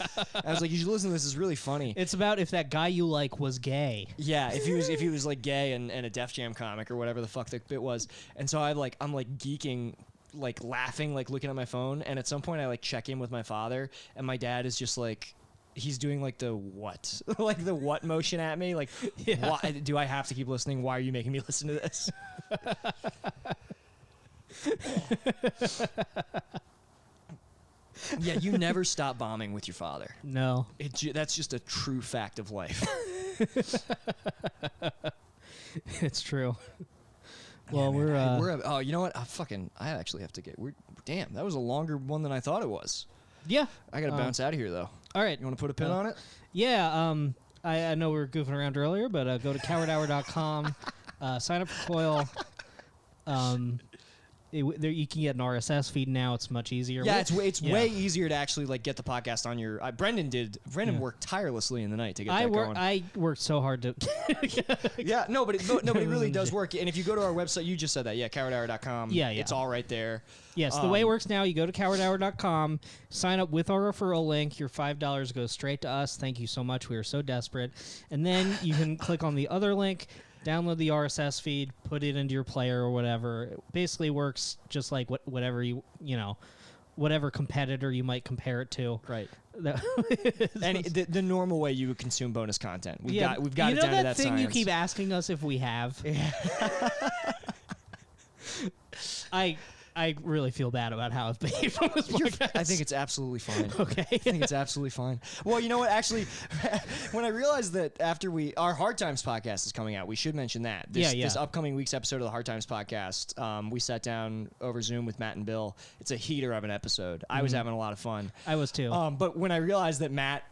I was like, "You should listen to this. It's really funny." It's about if that guy you like was gay. Yeah, if he was like gay and a Def Jam comic or whatever the fuck the bit was, and so I'm like geeking, like laughing, like looking at my phone, and at some point I like check in with my father, and my dad is just like. He's doing like the what, like the what motion at me, like, Yeah. why do I have to keep listening? Why are you making me listen to this? Yeah, you never stop bombing with your father. No. That's just a true fact of life. It's true. Well, Man, we're oh, you know what? I actually have to get. Damn, that was a longer one than I thought it was. yeah. I gotta bounce out of here though. All right. You want to put a pin on it? Yeah. I know we were goofing around earlier, but go to cowardhour.com, sign up for Coil. There you can get an RSS feed now. It's much easier. Yeah, it's Yeah. way easier to actually like get the podcast on your. Brendan Yeah. worked tirelessly in the night to get that going. I worked so hard to. Yeah, no, but it really does work. And if you go to our website, you just said that, cowardhour.com. Yeah. It's all right there. Yes, the way it works now, you go to cowardhour.com, sign up with our referral link. Your $5 goes straight to us. Thank you so much. We are so desperate. And then you can click on the other link, download the RSS feed, put it into your player or whatever. It basically works just like whatever whatever competitor you might compare it to. Right. That- And the normal way you would consume bonus content. We've got you it know down to that that thing science. you keep asking us if we have. I really feel bad about how I've behaved on this podcast. I think it's absolutely fine. Okay. I think it's absolutely fine. Well, you know what? Actually, when I realized that after our Hard Times podcast is coming out, we should mention that. This upcoming week's episode of the Hard Times podcast, we sat down over Zoom with Matt and Bill. It's a heater of an episode. I was having a lot of fun. I was too. But when I realized that Matt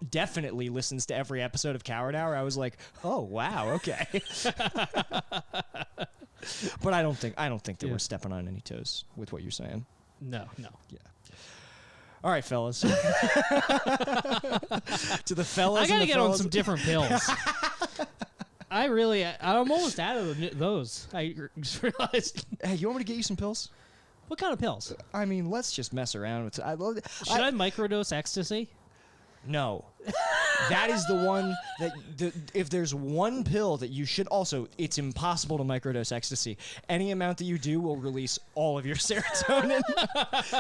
definitely listens to every episode of Coward Hour, I was like, oh wow, okay. But I don't think that we're stepping on any toes with what you're saying. No. Yeah. All right, fellas. To the fellas. I gotta and the get on fellas. some different pills. I'm almost out of those. I just realized. Hey, you want me to get you some pills? What kind of pills? I mean, let's just mess around with. Should I microdose ecstasy? No. That is the one that if there's one pill that you should also, it's impossible to microdose ecstasy. Any amount that you do will release all of your serotonin.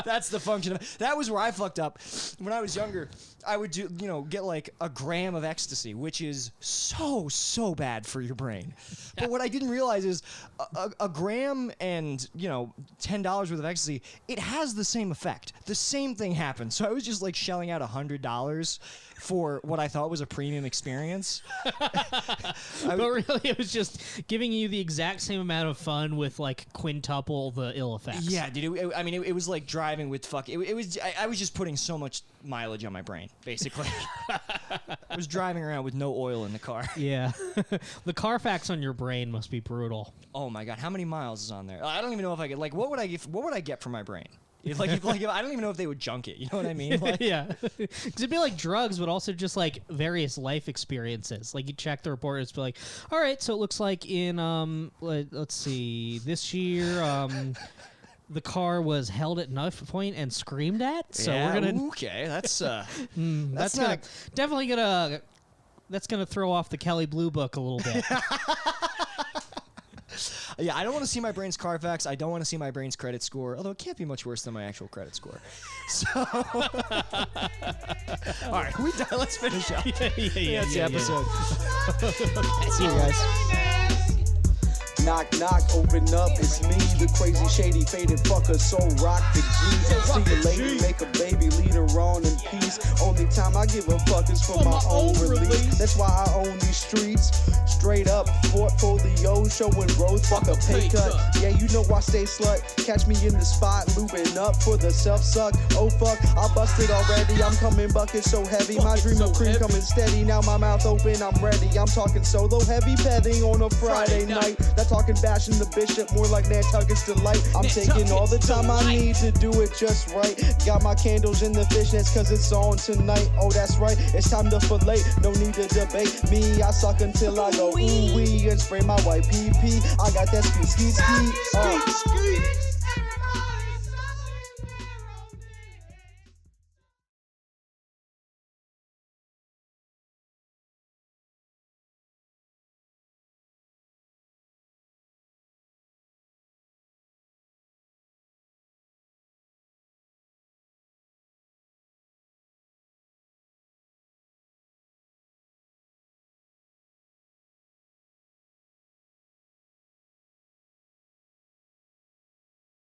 That's the function of that was where I fucked up. When I was younger, I would get like a gram of ecstasy, which is so bad for your brain. But what I didn't realize is a gram and, you know, $10 worth of ecstasy, it has the same effect. The same thing happened. So I was just like shelling out $100 for what I thought was a premium experience. But really, it was just giving you the exact same amount of fun with like quintuple the ill effects. Yeah, dude. It was like driving with fuck. I was just putting so much mileage on my brain, basically. I was driving around with no oil in the car. Yeah. The Carfax on your brain must be brutal. Oh my god, how many miles is on there? I don't even know if I could. Like, what would I get from my brain? If I don't even know if they would junk it. You know what I mean? Like, Yeah. Because it'd be like drugs, but also just like various life experiences. Like you check the report, it's be like, all right, so it looks like in, let's see, this year, the car was held at knife point and screamed at. So yeah, we're going to. Okay, that's That's not. definitely gonna. That's gonna throw off the Kelly Blue Book a little bit. Yeah, I don't want to see my brain's Carfax. I don't want to see my brain's credit score, although it can't be much worse than my actual credit score. So, all right, we done. Let's finish up. Yeah, That's the episode. See you guys. Knock, knock, open up, it's me, the crazy, shady, faded fucker, so rock the G. See you later, make a baby, lead her on in peace. Only time I give a fuck is for my own release. That's why I own these streets. Straight up, portfolio, showing growth, fuck a pay cut. Yeah, you know I stay slut. Catch me in the spot, looping up for the self-suck. Oh fuck, I busted already, I'm coming bucket so heavy. My dream of cream coming steady, now my mouth open, I'm ready. I'm talking solo heavy petting on a Friday night. That talking bashing the bishop, more like Nantucket's delight. I'm taking all the time I need to do it just right. Got my candles in the fishnets cause it's on tonight. Oh, that's right, it's time to fillet. No need to debate me, I suck until I go ooh-wee and spray my white pee-pee. I got that ski.